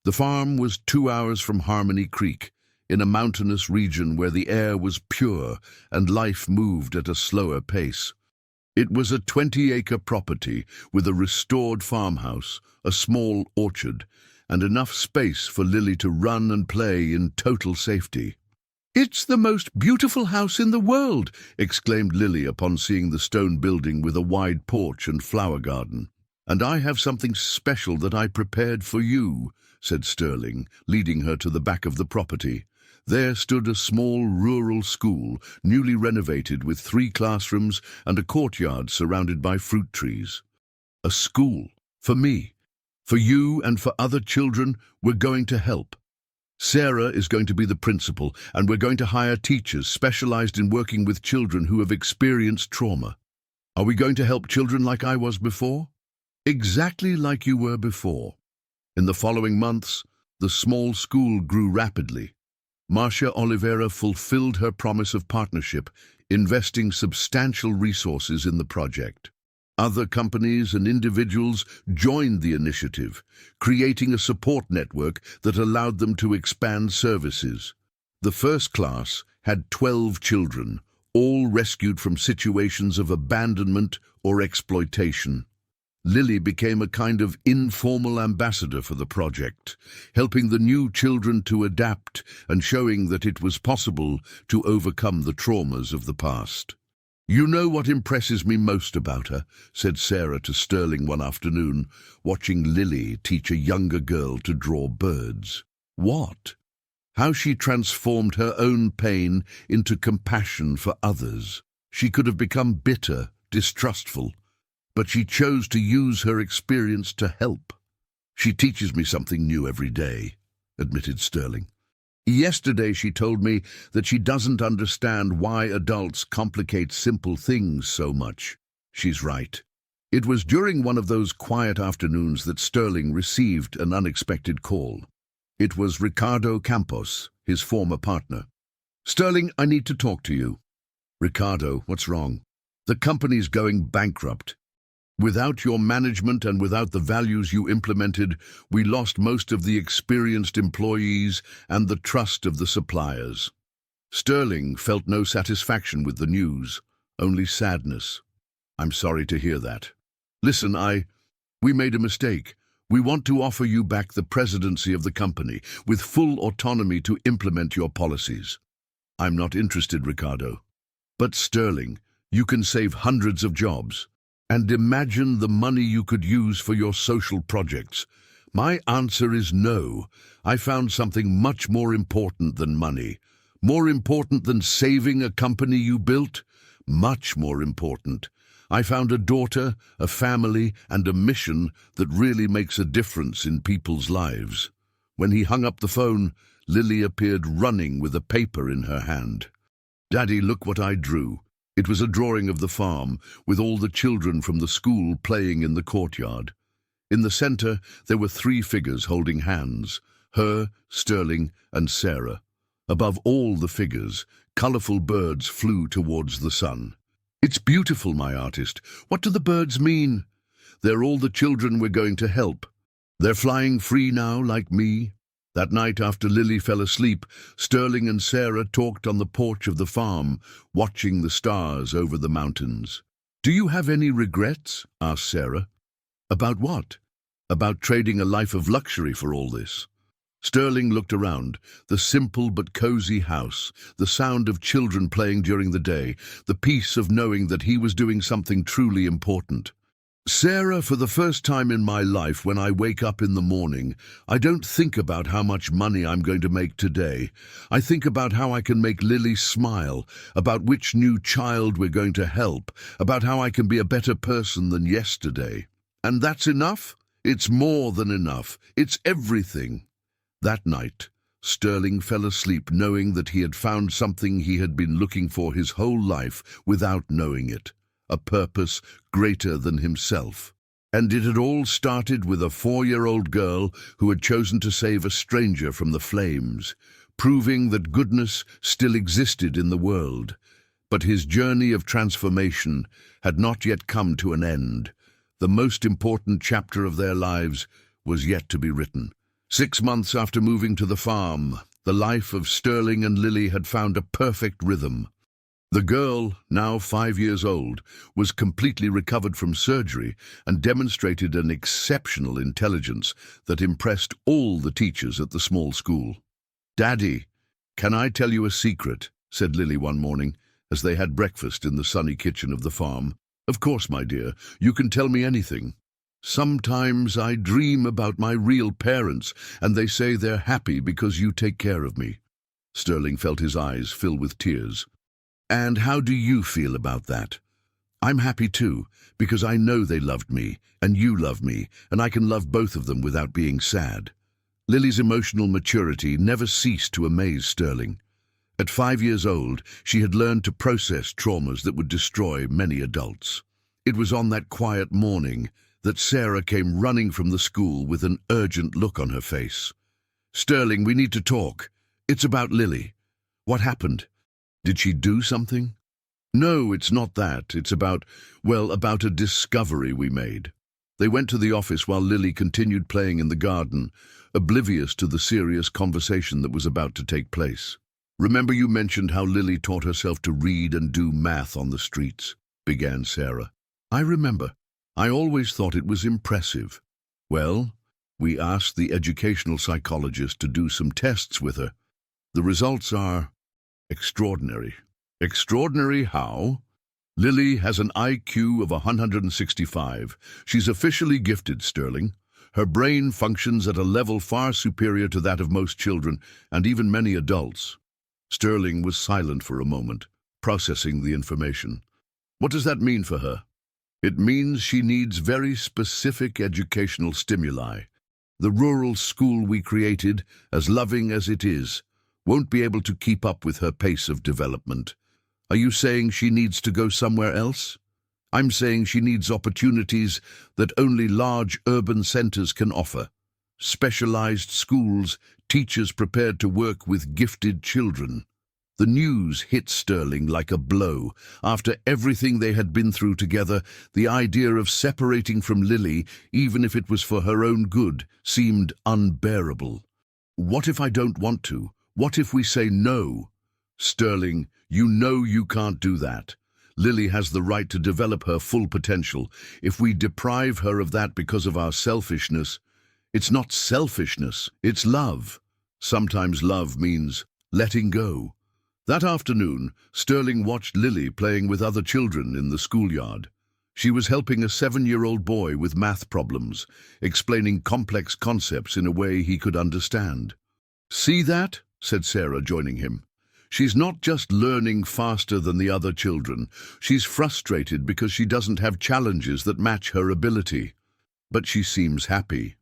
Speaker 1: The farm was 2 hours from Harmony Creek, in a mountainous region where the air was pure and life moved at a slower pace. It was a 20-acre property with a restored farmhouse, a small orchard, and enough space for Lily to run and play in total safety. "It's the most beautiful house in the world," exclaimed Lily upon seeing the stone building with a wide porch and flower garden. "And I have something special that I prepared for you," said Sterling, leading her to the back of the property. There stood a small rural school, newly renovated with 3 classrooms and a courtyard surrounded by fruit trees. "A school. For me. For you and for other children. We're going to help. Sarah is going to be the principal, and we're going to hire teachers specialized in working with children who have experienced trauma. Are we going to help children like I was before?" "Exactly like you were before." In the following months, the small school grew rapidly. Marcia Oliveira fulfilled her promise of partnership, investing substantial resources in the project. Other companies and individuals joined the initiative, creating a support network that allowed them to expand services. The first class had 12 children, all rescued from situations of abandonment or exploitation. Lily became a kind of informal ambassador for the project, helping the new children to adapt and showing that it was possible to overcome the traumas of the past. "You know what impresses me most about her," said Sarah to Sterling one afternoon, watching Lily teach a younger girl to draw birds. "What?" "How she transformed her own pain into compassion for others. She could have become bitter, distrustful, but she chose to use her experience to help." "She teaches me something new every day," admitted Sterling. "Yesterday she told me that she doesn't understand why adults complicate simple things so much." She's right. It was during one of those quiet afternoons that Sterling received an unexpected call. It was Ricardo Campos, his former partner. "Sterling, I need to talk to you." "Ricardo, what's wrong?" "The company's going bankrupt." Without your management and without the values you implemented, we lost most of the experienced employees and the trust of the suppliers. Sterling felt no satisfaction with the news, only sadness. I'm sorry to hear that. Listen, we made a mistake. We want to offer you back the presidency of the company with full autonomy to implement your policies. I'm not interested, Ricardo. But Sterling, you can save hundreds of jobs. And imagine the money you could use for your social projects. My answer is no. I found something much more important than money. More important than saving a company you built? Much more important. I found a daughter, a family, and a mission that really makes a difference in people's lives. When he hung up the phone, Lily appeared running with a paper in her hand. Daddy, look what I drew. It was a drawing of the farm, with all the children from the school playing in the courtyard. In the center, there were 3 figures holding hands, her, Sterling, and Sarah. Above all the figures, colorful birds flew towards the sun. It's beautiful, my artist. What do the birds mean? They're all the children we're going to help. They're flying free now, like me. That night after Lily fell asleep, Sterling and Sarah talked on the porch of the farm, watching the stars over the mountains. Do you have any regrets? Asked Sarah. About what? About trading a life of luxury for all this. Sterling looked around, the simple but cozy house, the sound of children playing during the day, the peace of knowing that he was doing something truly important. Sarah, for the first time in my life, when I wake up in the morning, I don't think about how much money I'm going to make today. I think about how I can make Lily smile, about which new child we're going to help, about how I can be a better person than yesterday. And that's enough? It's more than enough. It's everything. That night, Sterling fell asleep knowing that he had found something he had been looking for his whole life without knowing it. A purpose greater than himself. And it had all started with a 4-year-old girl who had chosen to save a stranger from the flames, proving that goodness still existed in the world. But his journey of transformation had not yet come to an end. The most important chapter of their lives was yet to be written. 6 months after moving to the farm, the life of Sterling and Lily had found a perfect rhythm. The girl, now 5 years old, was completely recovered from surgery and demonstrated an exceptional intelligence that impressed all the teachers at the small school. "Daddy, can I tell you a secret?" said Lily one morning, as they had breakfast in the sunny kitchen of the farm. "Of course, my dear, you can tell me anything. Sometimes I dream about my real parents, and they say they're happy because you take care of me." Sterling felt his eyes fill with tears. "And how do you feel about that?" "I'm happy too, because I know they loved me, and you love me, and I can love both of them without being sad." Lily's emotional maturity never ceased to amaze Sterling. At 5 years old, she had learned to process traumas that would destroy many adults. It was on that quiet morning that Sarah came running from the school with an urgent look on her face. "Sterling, we need to talk. It's about Lily. What happened? Did she do something?" "No, it's not that. It's about a discovery we made." They went to the office while Lily continued playing in the garden, oblivious to the serious conversation that was about to take place. "Remember you mentioned how Lily taught herself to read and do math on the streets," began Sarah. "I remember. I always thought it was impressive. Well, we asked the educational psychologist to do some tests with her. The results are extraordinary." "Extraordinary how?" "Lily has an IQ of 165. She's officially gifted, Sterling. Her brain functions at a level far superior to that of most children, and even many adults." Sterling was silent for a moment, processing the information. "What does that mean for her?" "It means she needs very specific educational stimuli. The rural school we created, as loving as it is, won't be able to keep up with her pace of development." "Are you saying she needs to go somewhere else?" "I'm saying she needs opportunities that only large urban centers can offer. Specialized schools, teachers prepared to work with gifted children." The news hit Sterling like a blow. After everything they had been through together, the idea of separating from Lily, even if it was for her own good, seemed unbearable. What if I don't want to? What if we say no? Sterling, you know you can't do that. Lily has the right to develop her full potential. If we deprive her of that because of our selfishness, it's not selfishness, it's love. Sometimes love means letting go. That afternoon, Sterling watched Lily playing with other children in the schoolyard. She was helping a 7-year-old boy with math problems, explaining complex concepts in a way he could understand. "See that?" said Sarah, joining him. "She's not just learning faster than the other children. She's frustrated because she doesn't have challenges that match her ability. But she seems happy.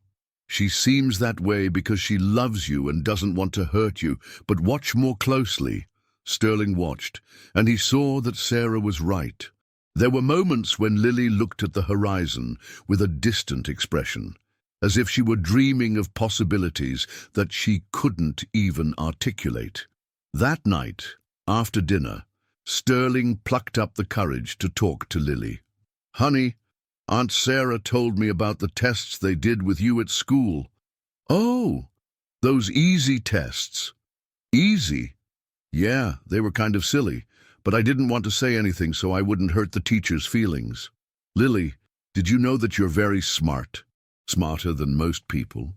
Speaker 1: She seems that way because she loves you and doesn't want to hurt you. But watch more closely." Sterling watched, and he saw that Sarah was right. There were moments when Lily looked at the horizon with a distant expression, as if she were dreaming of possibilities that she couldn't even articulate. That night, after dinner, Sterling plucked up the courage to talk to Lily. "Honey, Aunt Sarah told me about the tests they did with you at school." "Oh, those easy tests." "Easy?" "Yeah, they were kind of silly, but I didn't want to say anything so I wouldn't hurt the teacher's feelings." "Lily, did you know that you're very smart? Smarter than most people?"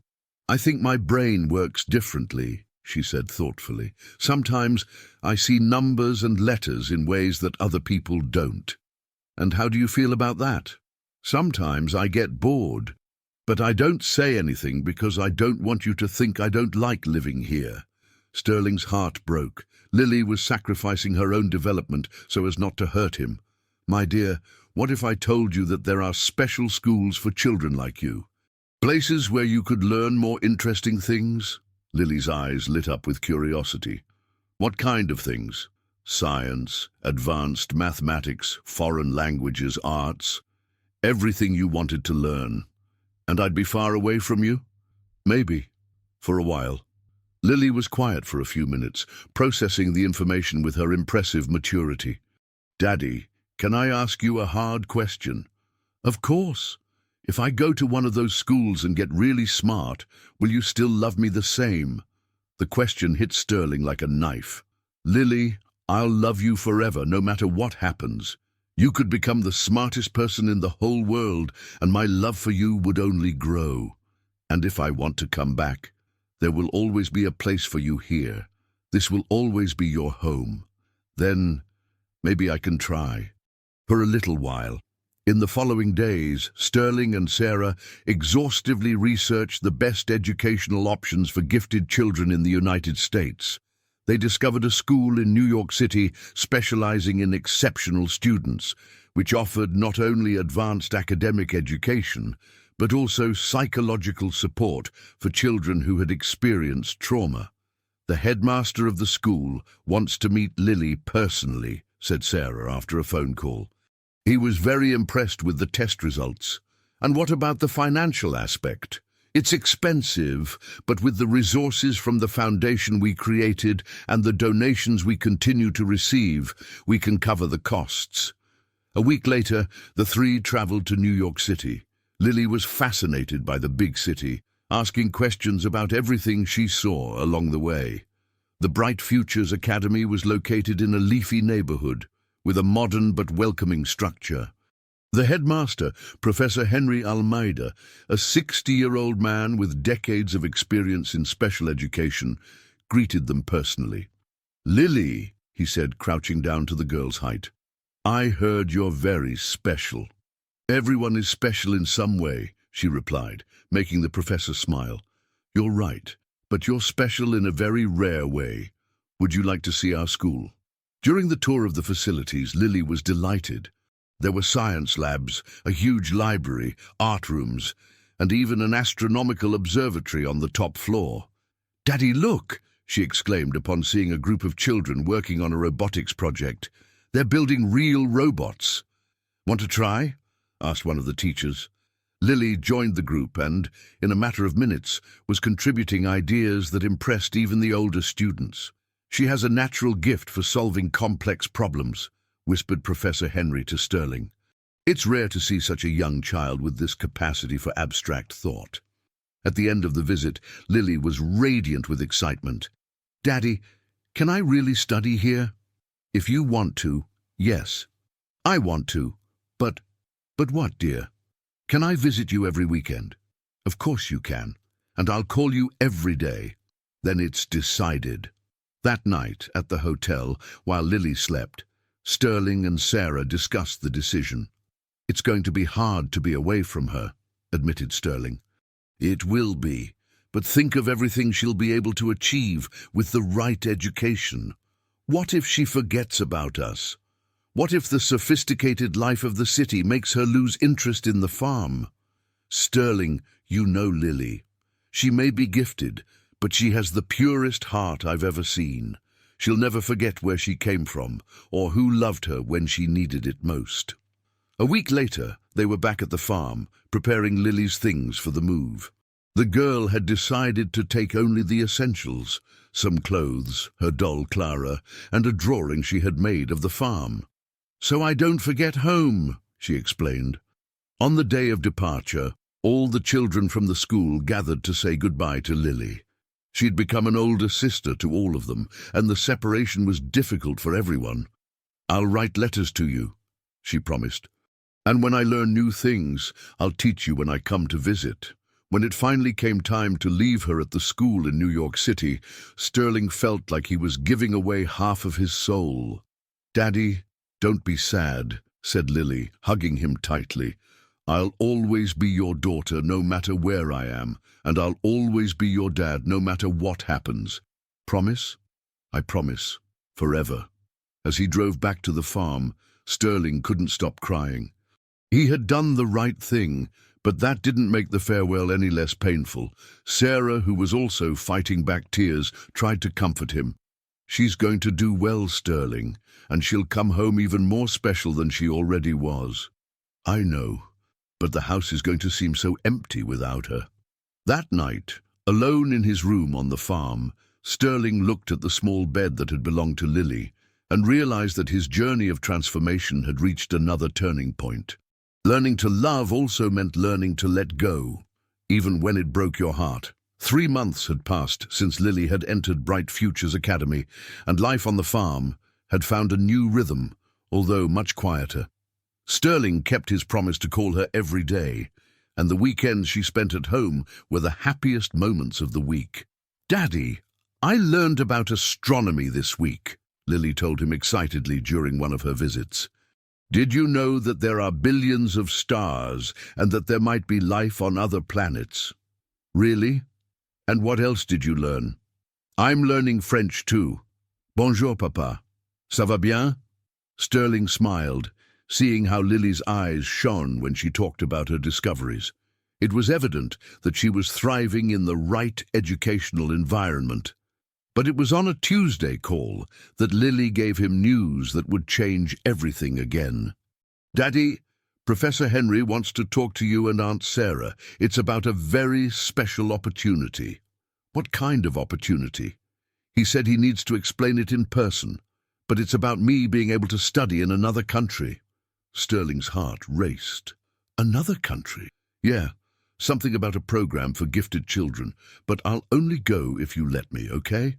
Speaker 1: "I think my brain works differently," she said thoughtfully. "Sometimes I see numbers and letters in ways that other people don't." "And how do you feel about that?" "Sometimes I get bored, but I don't say anything because I don't want you to think I don't like living here." Sterling's heart broke. Lily was sacrificing her own development so as not to hurt him. "My dear, what if I told you that there are special schools for children like you? Places where you could learn more interesting things?" Lily's eyes lit up with curiosity. "What kind of things?" "Science, advanced mathematics, foreign languages, arts. Everything you wanted to learn. And I'd be far away from you?" "Maybe. For a while." Lily was quiet for a few minutes, processing the information with her impressive maturity. "Daddy, can I ask you a hard question?" "Of course. If I go to one of those schools and get really smart, will you still love me the same?" The question hit Sterling like a knife. "Lily, I'll love you forever, no matter what happens. You could become the smartest person in the whole world, and my love for you would only grow. And if I want to come back, there will always be a place for you here. This will always be your home. Then, maybe I can try. For a little while." In the following days, Sterling and Sarah exhaustively researched the best educational options for gifted children in the United States. They discovered a school in New York City specializing in exceptional students, which offered not only advanced academic education, but also psychological support for children who had experienced trauma. "The headmaster of the school wants to meet Lily personally," said Sarah after a phone call. "He was very impressed with the test results." "And what about the financial aspect?" "It's expensive, but with the resources from the foundation we created and the donations we continue to receive, we can cover the costs." A week later, the three traveled to New York City. Lily was fascinated by the big city, asking questions about everything she saw along the way. The Bright Futures Academy was located in a leafy neighborhood, with a modern but welcoming structure. The headmaster, Professor Henry Almeida, a 60-year-old man with decades of experience in special education, greeted them personally. "Lily," he said, crouching down to the girl's height, "I heard you're very special." "Everyone is special in some way," she replied, making the professor smile. "You're right, but you're special in a very rare way. Would you like to see our school?" During the tour of the facilities, Lily was delighted. There were science labs, a huge library, art rooms, and even an astronomical observatory on the top floor. "Daddy, look!" she exclaimed upon seeing a group of children working on a robotics project. "They're building real robots." "Want to try?" asked one of the teachers. Lily joined the group and, in a matter of minutes, was contributing ideas that impressed even the older students. She has a natural gift for solving complex problems, whispered Professor Henry to Sterling. It's rare to see such a young child with this capacity for abstract thought. At the end of the visit, Lily was radiant with excitement. Daddy, can I really study here? If you want to, yes. I want to. But what, dear? Can I visit you every weekend? Of course you can. And I'll call you every day. Then it's decided. That night, at the hotel, while Lily slept, Sterling and Sarah discussed the decision. It's going to be hard to be away from her, admitted Sterling. It will be, but think of everything she'll be able to achieve with the right education. What if she forgets about us? What if the sophisticated life of the city makes her lose interest in the farm? Sterling, you know Lily. She may be gifted, but she has the purest heart I've ever seen. She'll never forget where she came from, or who loved her when she needed it most. A week later, they were back at the farm, preparing Lily's things for the move. The girl had decided to take only the essentials, some clothes, her doll Clara, and a drawing she had made of the farm. "So I don't forget home," she explained. On the day of departure, all the children from the school gathered to say goodbye to Lily. She'd become an older sister to all of them, and the separation was difficult for everyone. "I'll write letters to you," she promised. "And when I learn new things, I'll teach you when I come to visit." When it finally came time to leave her at the school in New York City, Sterling felt like he was giving away half of his soul. "Daddy, don't be sad," said Lily, hugging him tightly. "I'll always be your daughter no matter where I am, and I'll always be your dad no matter what happens. Promise?" "I promise. Forever." As he drove back to the farm, Sterling couldn't stop crying. He had done the right thing, but that didn't make the farewell any less painful. Sarah, who was also fighting back tears, tried to comfort him. "She's going to do well, Sterling, and she'll come home even more special than she already was." "I know, but the house is going to seem so empty without her." That night, alone in his room on the farm, Sterling looked at the small bed that had belonged to Lily and realized that his journey of transformation had reached another turning point. Learning to love also meant learning to let go, even when it broke your heart. 3 months had passed since Lily had entered Bright Futures Academy, and life on the farm had found a new rhythm, although much quieter. Sterling kept his promise to call her every day, and the weekends she spent at home were the happiest moments of the week. "Daddy, I learned about astronomy this week," Lily told him excitedly during one of her visits. "Did you know that there are billions of stars and that there might be life on other planets?" "Really? And what else did you learn?" "I'm learning French too. Bonjour, papa. Ça va bien?" Sterling smiled, seeing how Lily's eyes shone when she talked about her discoveries. It was evident that she was thriving in the right educational environment. But it was on a Tuesday call that Lily gave him news that would change everything again. "Daddy, Professor Henry wants to talk to you and Aunt Sarah. It's about a very special opportunity." "What kind of opportunity?" "He said he needs to explain it in person, but it's about me being able to study in another country." Sterling's heart raced. "Another country?" "Yeah, something about a program for gifted children, but I'll only go if you let me, okay?"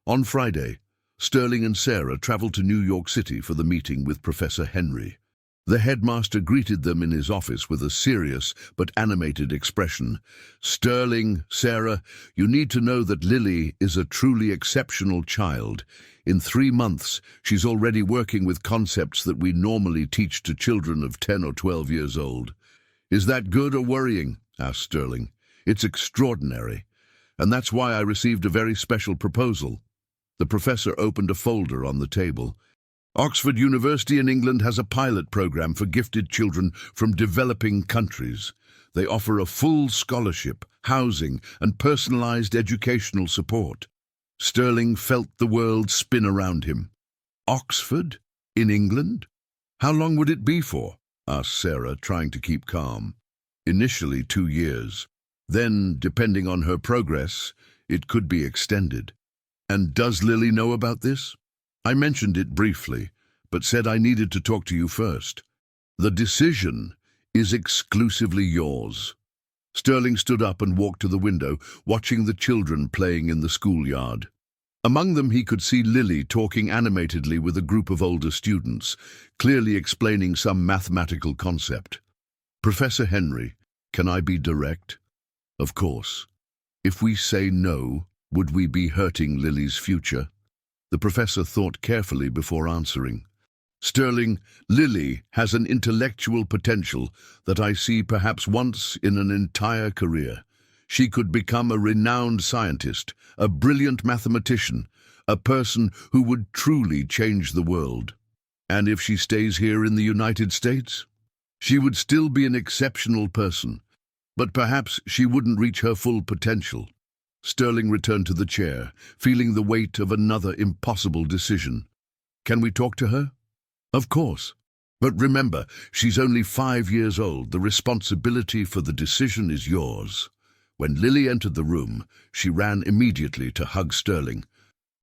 Speaker 1: On Friday, Sterling and Sarah traveled to New York City for the meeting with Professor Henry. The headmaster greeted them in his office with a serious but animated expression. "Sterling, Sarah, you need to know that Lily is a truly exceptional child. In 3 months, she's already working with concepts that we normally teach to children of 10 or 12 years old." "Is that good or worrying?" asked Sterling. "It's extraordinary, and that's why I received a very special proposal." The professor opened a folder on the table. "Oxford University in England has a pilot program for gifted children from developing countries. They offer a full scholarship, housing, and personalized educational support." Sterling felt the world spin around him. "Oxford? In England? How long would it be for?" asked Sarah, trying to keep calm. "Initially 2 years. Then, depending on her progress, it could be extended." And does Lily know about this? I mentioned it briefly, but said I needed to talk to you first. The decision is exclusively yours. Sterling stood up and walked to the window, watching the children playing in the schoolyard. Among them he could see Lily talking animatedly with a group of older students, clearly explaining some mathematical concept. Professor Henry, can I be direct? Of course. If we say no, would we be hurting Lily's future? The professor thought carefully before answering. Sterling, Lily has an intellectual potential that I see perhaps once in an entire career. She could become a renowned scientist, a brilliant mathematician, a person who would truly change the world. And if she stays here in the United States, she would still be an exceptional person, but perhaps she wouldn't reach her full potential. Sterling returned to the chair, feeling the weight of another impossible decision. Can we talk to her? Of course. But remember, she's only 5 years old. The responsibility for the decision is yours. When Lily entered the room, she ran immediately to hug Sterling.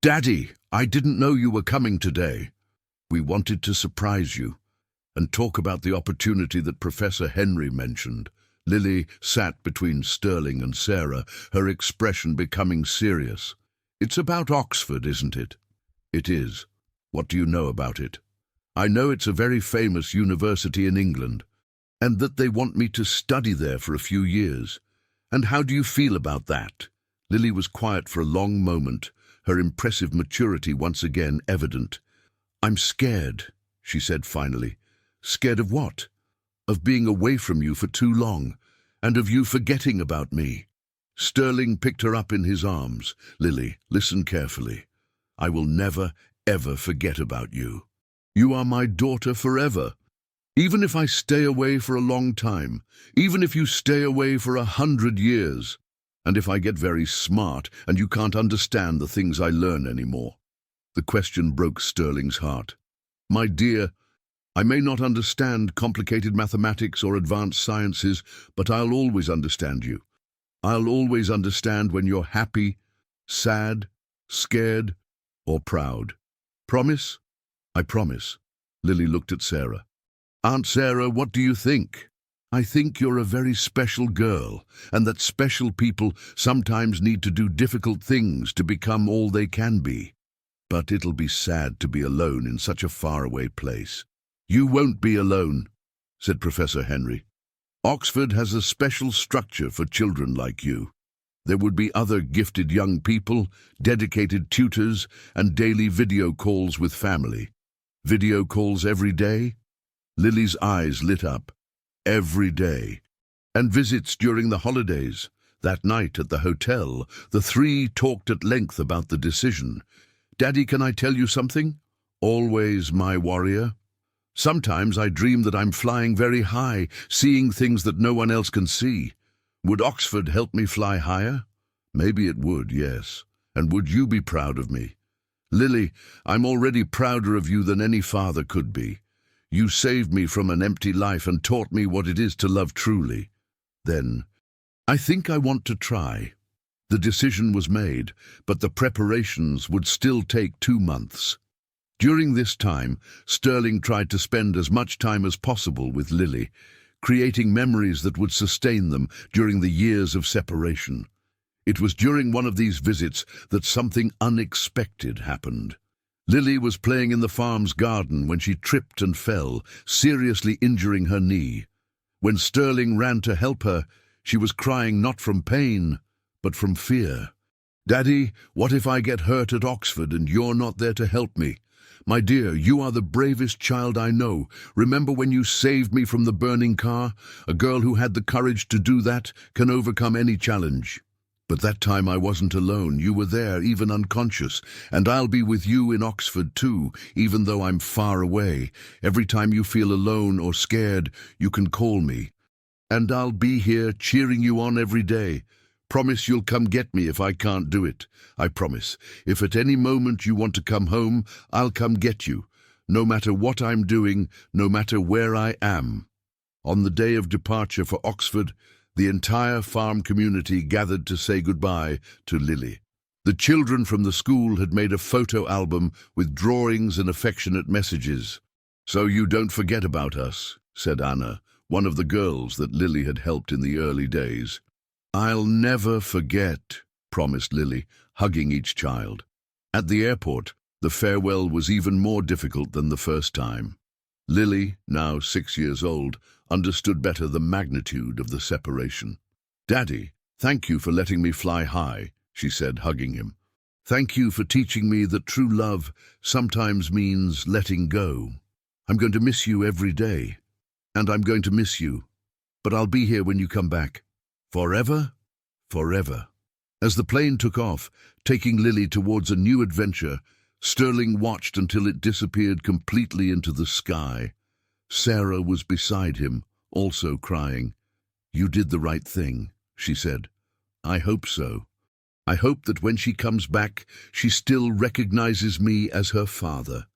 Speaker 1: Daddy, I didn't know you were coming today. We wanted to surprise you and talk about the opportunity that Professor Henry mentioned. Lily sat between Sterling and Sarah, her expression becoming serious. It's about Oxford, isn't it? It is. What do you know about it? I know it's a very famous university in England, and that they want me to study there for a few years. And how do you feel about that? Lily was quiet for a long moment, her impressive maturity once again evident. I'm scared, she said finally. Scared of what? Of being away from you for too long, and of you forgetting about me. Sterling picked her up in his arms. Lily, listen carefully. I will never, ever forget about you. You are my daughter forever. Even if I stay away for a long time, even if you stay away for 100 years, and if I get very smart and you can't understand the things I learn anymore. The question broke Sterling's heart. My dear, I may not understand complicated mathematics or advanced sciences, but I'll always understand you. I'll always understand when you're happy, sad, scared, or proud. Promise? I promise. Lily looked at Sarah. Aunt Sarah, what do you think? I think you're a very special girl, and that special people sometimes need to do difficult things to become all they can be. But it'll be sad to be alone in such a faraway place. You won't be alone, said Professor Henry. Oxford has a special structure for children like you. There would be other gifted young people, dedicated tutors, and daily video calls with family. Video calls every day? Lily's eyes lit up. Every day. And visits during the holidays. That night at the hotel, the three talked at length about the decision. Daddy, can I tell you something? Always my warrior. Sometimes I dream that I'm flying very high, seeing things that no one else can see. Would Oxford help me fly higher? Maybe it would, yes. And would you be proud of me? Lily, I'm already prouder of you than any father could be. You saved me from an empty life and taught me what it is to love truly. Then, I think I want to try. The decision was made, but the preparations would still take 2 months. During this time, Sterling tried to spend as much time as possible with Lily, creating memories that would sustain them during the years of separation. It was during one of these visits that something unexpected happened. Lily was playing in the farm's garden when she tripped and fell, seriously injuring her knee. When Sterling ran to help her, she was crying not from pain, but from fear. Daddy, what if I get hurt at Oxford and you're not there to help me? My dear, you are the bravest child I know. Remember when you saved me from the burning car? A girl who had the courage to do that can overcome any challenge. But that time I wasn't alone. You were there, even unconscious. And I'll be with you in Oxford too, even though I'm far away. Every time you feel alone or scared, you can call me. And I'll be here cheering you on every day. Promise you'll come get me if I can't do it. I promise. If at any moment you want to come home, I'll come get you. No matter what I'm doing, no matter where I am. On the day of departure for Oxford, the entire farm community gathered to say goodbye to Lily. The children from the school had made a photo album with drawings and affectionate messages. "So you don't forget about us," said Anna, one of the girls that Lily had helped in the early days. "I'll never forget," promised Lily, hugging each child. At the airport, the farewell was even more difficult than the first time. Lily, now 6 years old, understood better the magnitude of the separation. "Daddy, thank you for letting me fly high," she said, hugging him. "Thank you for teaching me that true love sometimes means letting go. I'm going to miss you every day, and I'm going to miss you, but I'll be here when you come back. Forever, forever." As the plane took off, taking Lily towards a new adventure, Sterling watched until it disappeared completely into the sky. Sarah was beside him, also crying. "You did the right thing," she said. "I hope so. I hope that when she comes back, she still recognizes me as her father.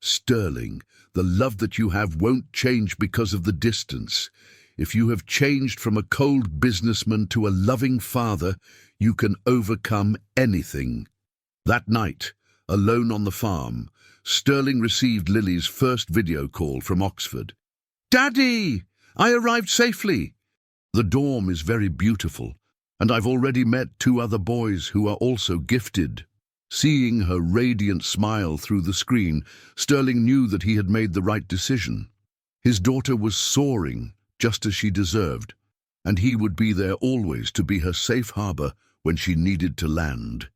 Speaker 1: Sterling, the love that you have won't change because of the distance. If you have changed from a cold businessman to a loving father, you can overcome anything." That night, alone on the farm, Sterling received Lily's first video call from Oxford. "Daddy, I arrived safely. The dorm is very beautiful, and I've already met 2 other boys who are also gifted." Seeing her radiant smile through the screen, Sterling knew that he had made the right decision. His daughter was soaring, just as she deserved, and he would be there always to be her safe harbor when she needed to land.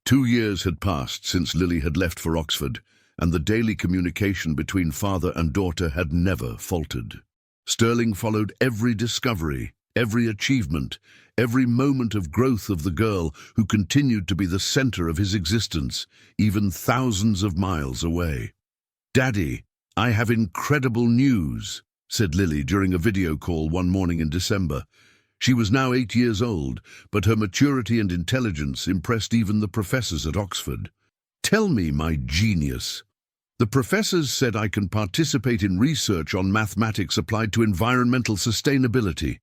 Speaker 1: 2 years had passed since Lily had left for Oxford, and the daily communication between father and daughter had never faltered. Sterling followed every discovery, every achievement, every moment of growth of the girl who continued to be the center of his existence, even thousands of miles away. "Daddy, I have incredible news," said Lily during a video call one morning in December. She was now 8 years old, but her maturity and intelligence impressed even the professors at Oxford. "Tell me, my genius." "The professors said I can participate in research on mathematics applied to environmental sustainability."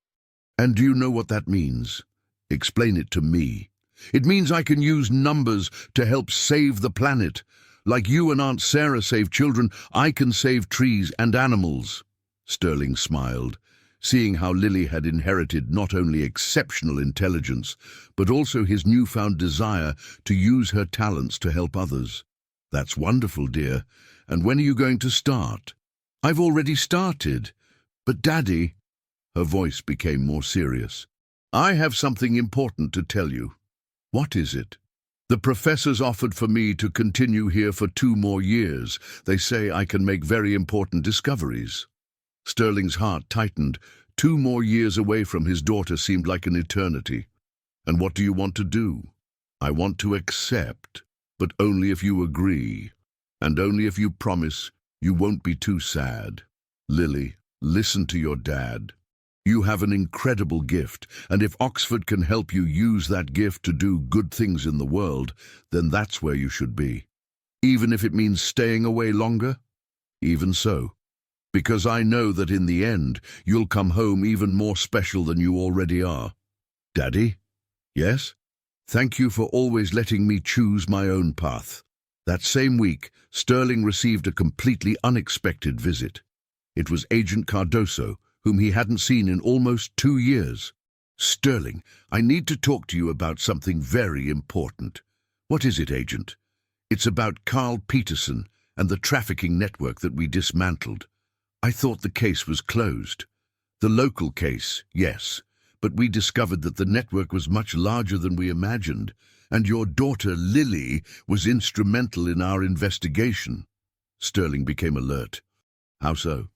Speaker 1: "And do you know what that means?" "Explain it to me." "It means I can use numbers to help save the planet. Like you and Aunt Sarah saved children, I can save trees and animals." Sterling smiled, seeing how Lily had inherited not only exceptional intelligence, but also his newfound desire to use her talents to help others. "That's wonderful, dear. And when are you going to start?" "I've already started. But Daddy," her voice became more serious, "I have something important to tell you." "What is it?" "The professors offered for me to continue here for 2 more years. They say I can make very important discoveries." Sterling's heart tightened. 2 more years away from his daughter seemed like an eternity. "And what do you want to do?" "I want to accept, but only if you agree, and only if you promise you won't be too sad. Lily, listen to your dad. You have an incredible gift, and if Oxford can help you use that gift to do good things in the world, then that's where you should be. Even if it means staying away longer, even so. Because I know that in the end, you'll come home even more special than you already are." "Daddy?" "Yes?" "Thank you for always letting me choose my own path." That same week, Sterling received a completely unexpected visit. It was Agent Cardoso, whom he hadn't seen in almost 2 years. "Sterling, I need to talk to you about something very important." "What is it, Agent?" "It's about Carl Peterson and the trafficking network that we dismantled. I thought the case was closed." "The local case, yes, but we discovered that the network was much larger than we imagined, and your daughter Lily was instrumental in our investigation." Sterling became alert. "How so?"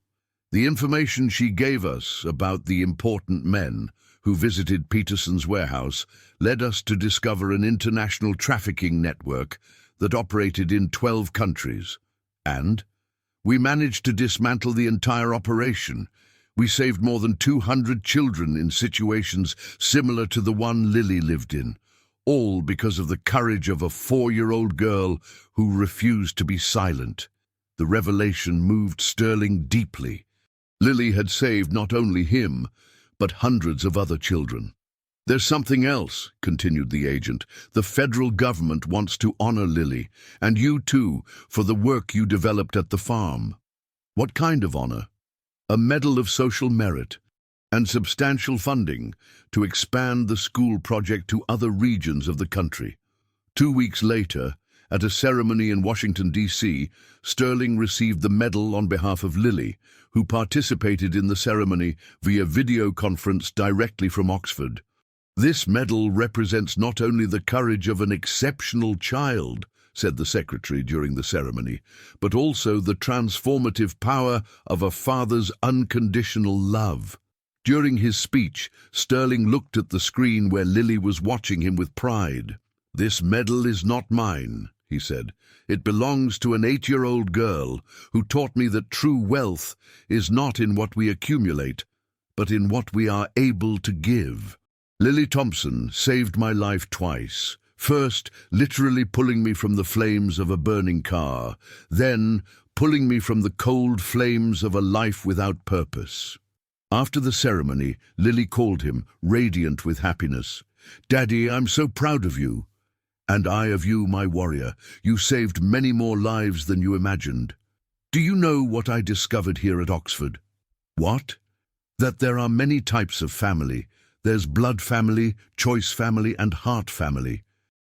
Speaker 1: "The information she gave us about the important men who visited Peterson's warehouse led us to discover an international trafficking network that operated in 12 countries. And we managed to dismantle the entire operation. We saved more than 200 children in situations similar to the one Lily lived in, all because of the courage of a 4-year-old girl who refused to be silent." The revelation moved Sterling deeply. Lily had saved not only him, but hundreds of other children. "There's something else," continued the agent. "The federal government wants to honor Lily, and you too, for the work you developed at the farm." "What kind of honor?" "A Medal of Social Merit and substantial funding to expand the school project to other regions of the country." 2 weeks later, at a ceremony in Washington, D.C., Sterling received the medal on behalf of Lily, who participated in the ceremony via video conference directly from Oxford. "This medal represents not only the courage of an exceptional child," said the secretary during the ceremony, "but also the transformative power of a father's unconditional love." During his speech, Sterling looked at the screen where Lily was watching him with pride. "This medal is not mine," he said. "It belongs to an 8-year-old girl who taught me that true wealth is not in what we accumulate, but in what we are able to give." Lily Thompson saved my life twice. First, literally pulling me from the flames of a burning car, then pulling me from the cold flames of a life without purpose. After the ceremony, Lily called him, radiant with happiness. "Daddy, I'm so proud of you." "And I of you, my warrior. You saved many more lives than you imagined." "Do you know what I discovered here at Oxford?" "What?" "That there are many types of family. There's blood family, choice family, and heart family.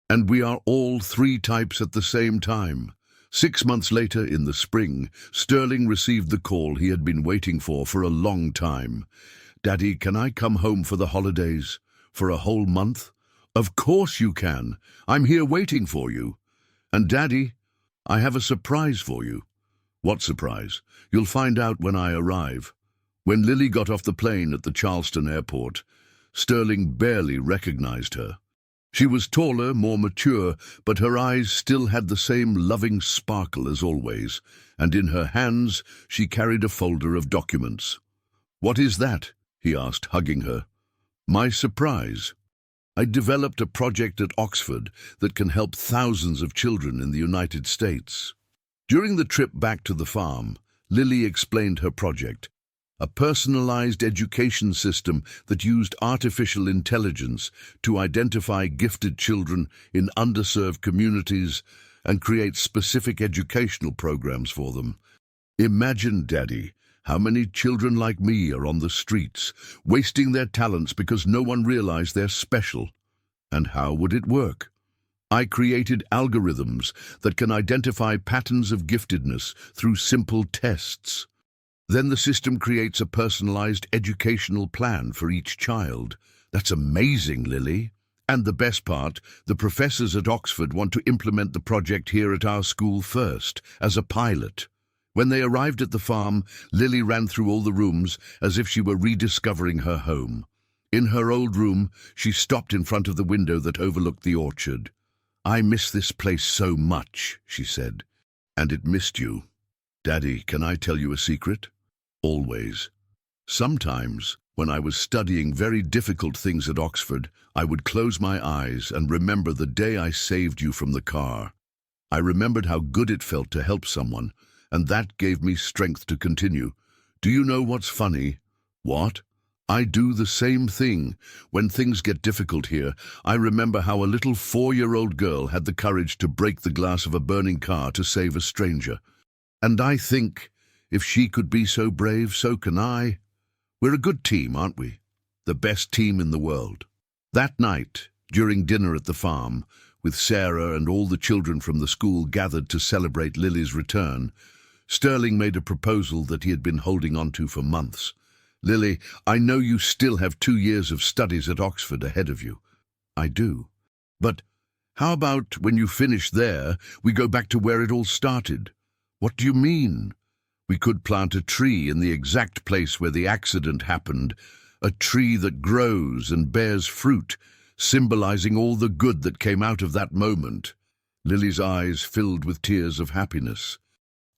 Speaker 1: And we are all 3 types at the same time." 6 months later, in the spring, Sterling received the call he had been waiting for a long time. "Daddy, can I come home for the holidays? For a whole month?" "Of course you can. I'm here waiting for you." "And Daddy, I have a surprise for you." "What surprise?" "You'll find out when I arrive." When Lily got off the plane at the Charleston airport, Sterling barely recognized her. She was taller, more mature, but her eyes still had the same loving sparkle as always, and in her hands she carried a folder of documents. "What is that?" he asked, hugging her. "My surprise. I developed a project at Oxford that can help thousands of children in the United States." During the trip back to the farm, Lily explained her project. A personalized education system that used artificial intelligence to identify gifted children in underserved communities and create specific educational programs for them. "Imagine, Daddy, how many children like me are on the streets, wasting their talents because no one realized they're special. And how would it work? I created algorithms that can identify patterns of giftedness through simple tests. Then the system creates a personalized educational plan for each child." "That's amazing, Lily. And the best part, the professors at Oxford want to implement the project here at our school first, as a pilot." When they arrived at the farm, Lily ran through all the rooms as if she were rediscovering her home. In her old room, she stopped in front of the window that overlooked the orchard. "I miss this place so much," she said. "And it missed you. Daddy, can I tell you a secret?" "Always." "Sometimes, when I was studying very difficult things at Oxford, I would close my eyes and remember the day I saved you from the car. I remembered how good it felt to help someone, and that gave me strength to continue. Do you know what's funny?" "What?" "I do the same thing. When things get difficult here, I remember how a little 4-year-old girl had the courage to break the glass of a burning car to save a stranger. And I think, if she could be so brave, so can I. We're a good team, aren't we? The best team in the world." That night, during dinner at the farm, with Sarah and all the children from the school gathered to celebrate Lily's return, Sterling made a proposal that he had been holding on to for months. "Lily, I know you still have 2 years of studies at Oxford ahead of you." "I do. But how about when you finish there, we go back to where it all started?" "What do you mean?" "We could plant a tree in the exact place where the accident happened, a tree that grows and bears fruit, symbolizing all the good that came out of that moment." Lily's eyes filled with tears of happiness.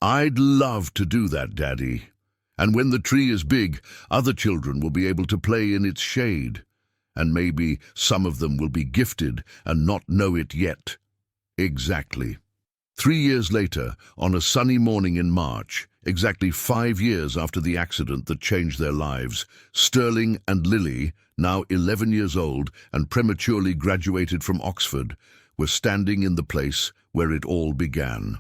Speaker 1: "I'd love to do that, Daddy. And when the tree is big, other children will be able to play in its shade. And maybe some of them will be gifted and not know it yet." "Exactly." 3 years later, on a sunny morning in March, Exactly 5 years after the accident that changed their lives, Sterling and Lily, now 11 years old and prematurely graduated from Oxford, were standing in the place where it all began.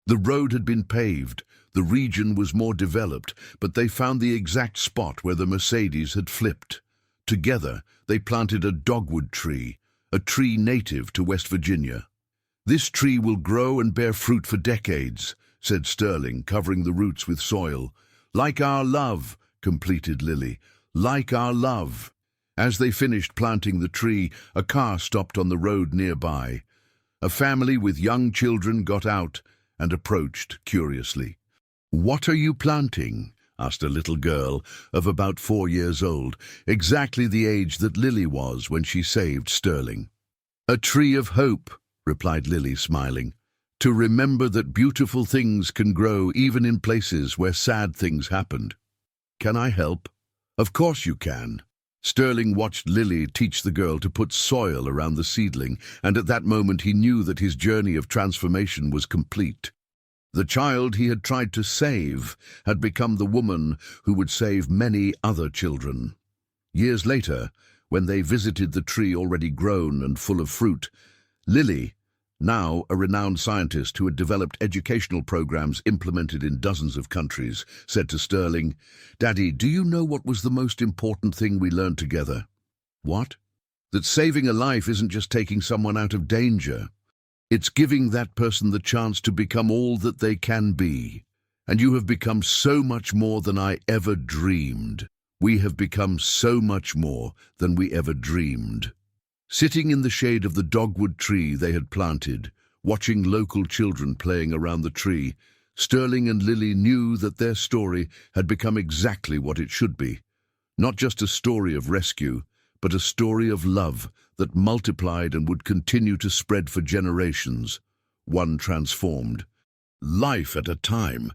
Speaker 1: The road had been paved, the region was more developed, but they found the exact spot where the Mercedes had flipped. Together, they planted a dogwood tree, a tree native to West Virginia. "This tree will grow and bear fruit for decades," said Sterling, covering the roots with soil. "Like our love," completed Lily, "like our love." As they finished planting the tree, a car stopped on the road nearby. A family with young children got out and approached curiously. "What are you planting?" asked a little girl of about 4 years old, exactly the age that Lily was when she saved Sterling. "A tree of hope," replied Lily, smiling. "To remember that beautiful things can grow even in places where sad things happened." "Can I help?" "Of course you can." Sterling watched Lily teach the girl to put soil around the seedling, and at that moment he knew that his journey of transformation was complete. The child he had tried to save had become the woman who would save many other children. Years later, when they visited the tree already grown and full of fruit, Lily, now a renowned scientist who had developed educational programs implemented in dozens of countries, said to Sterling, "Daddy, do you know what was the most important thing we learned together?" "What?" "That saving a life isn't just taking someone out of danger. It's giving that person the chance to become all that they can be. And you have become so much more than I ever dreamed. We have become so much more than we ever dreamed." Sitting in the shade of the dogwood tree they had planted, watching local children playing around the tree, Sterling and Lily knew that their story had become exactly what it should be. Not just a story of rescue, but a story of love that multiplied and would continue to spread for generations, one transformed life at a time.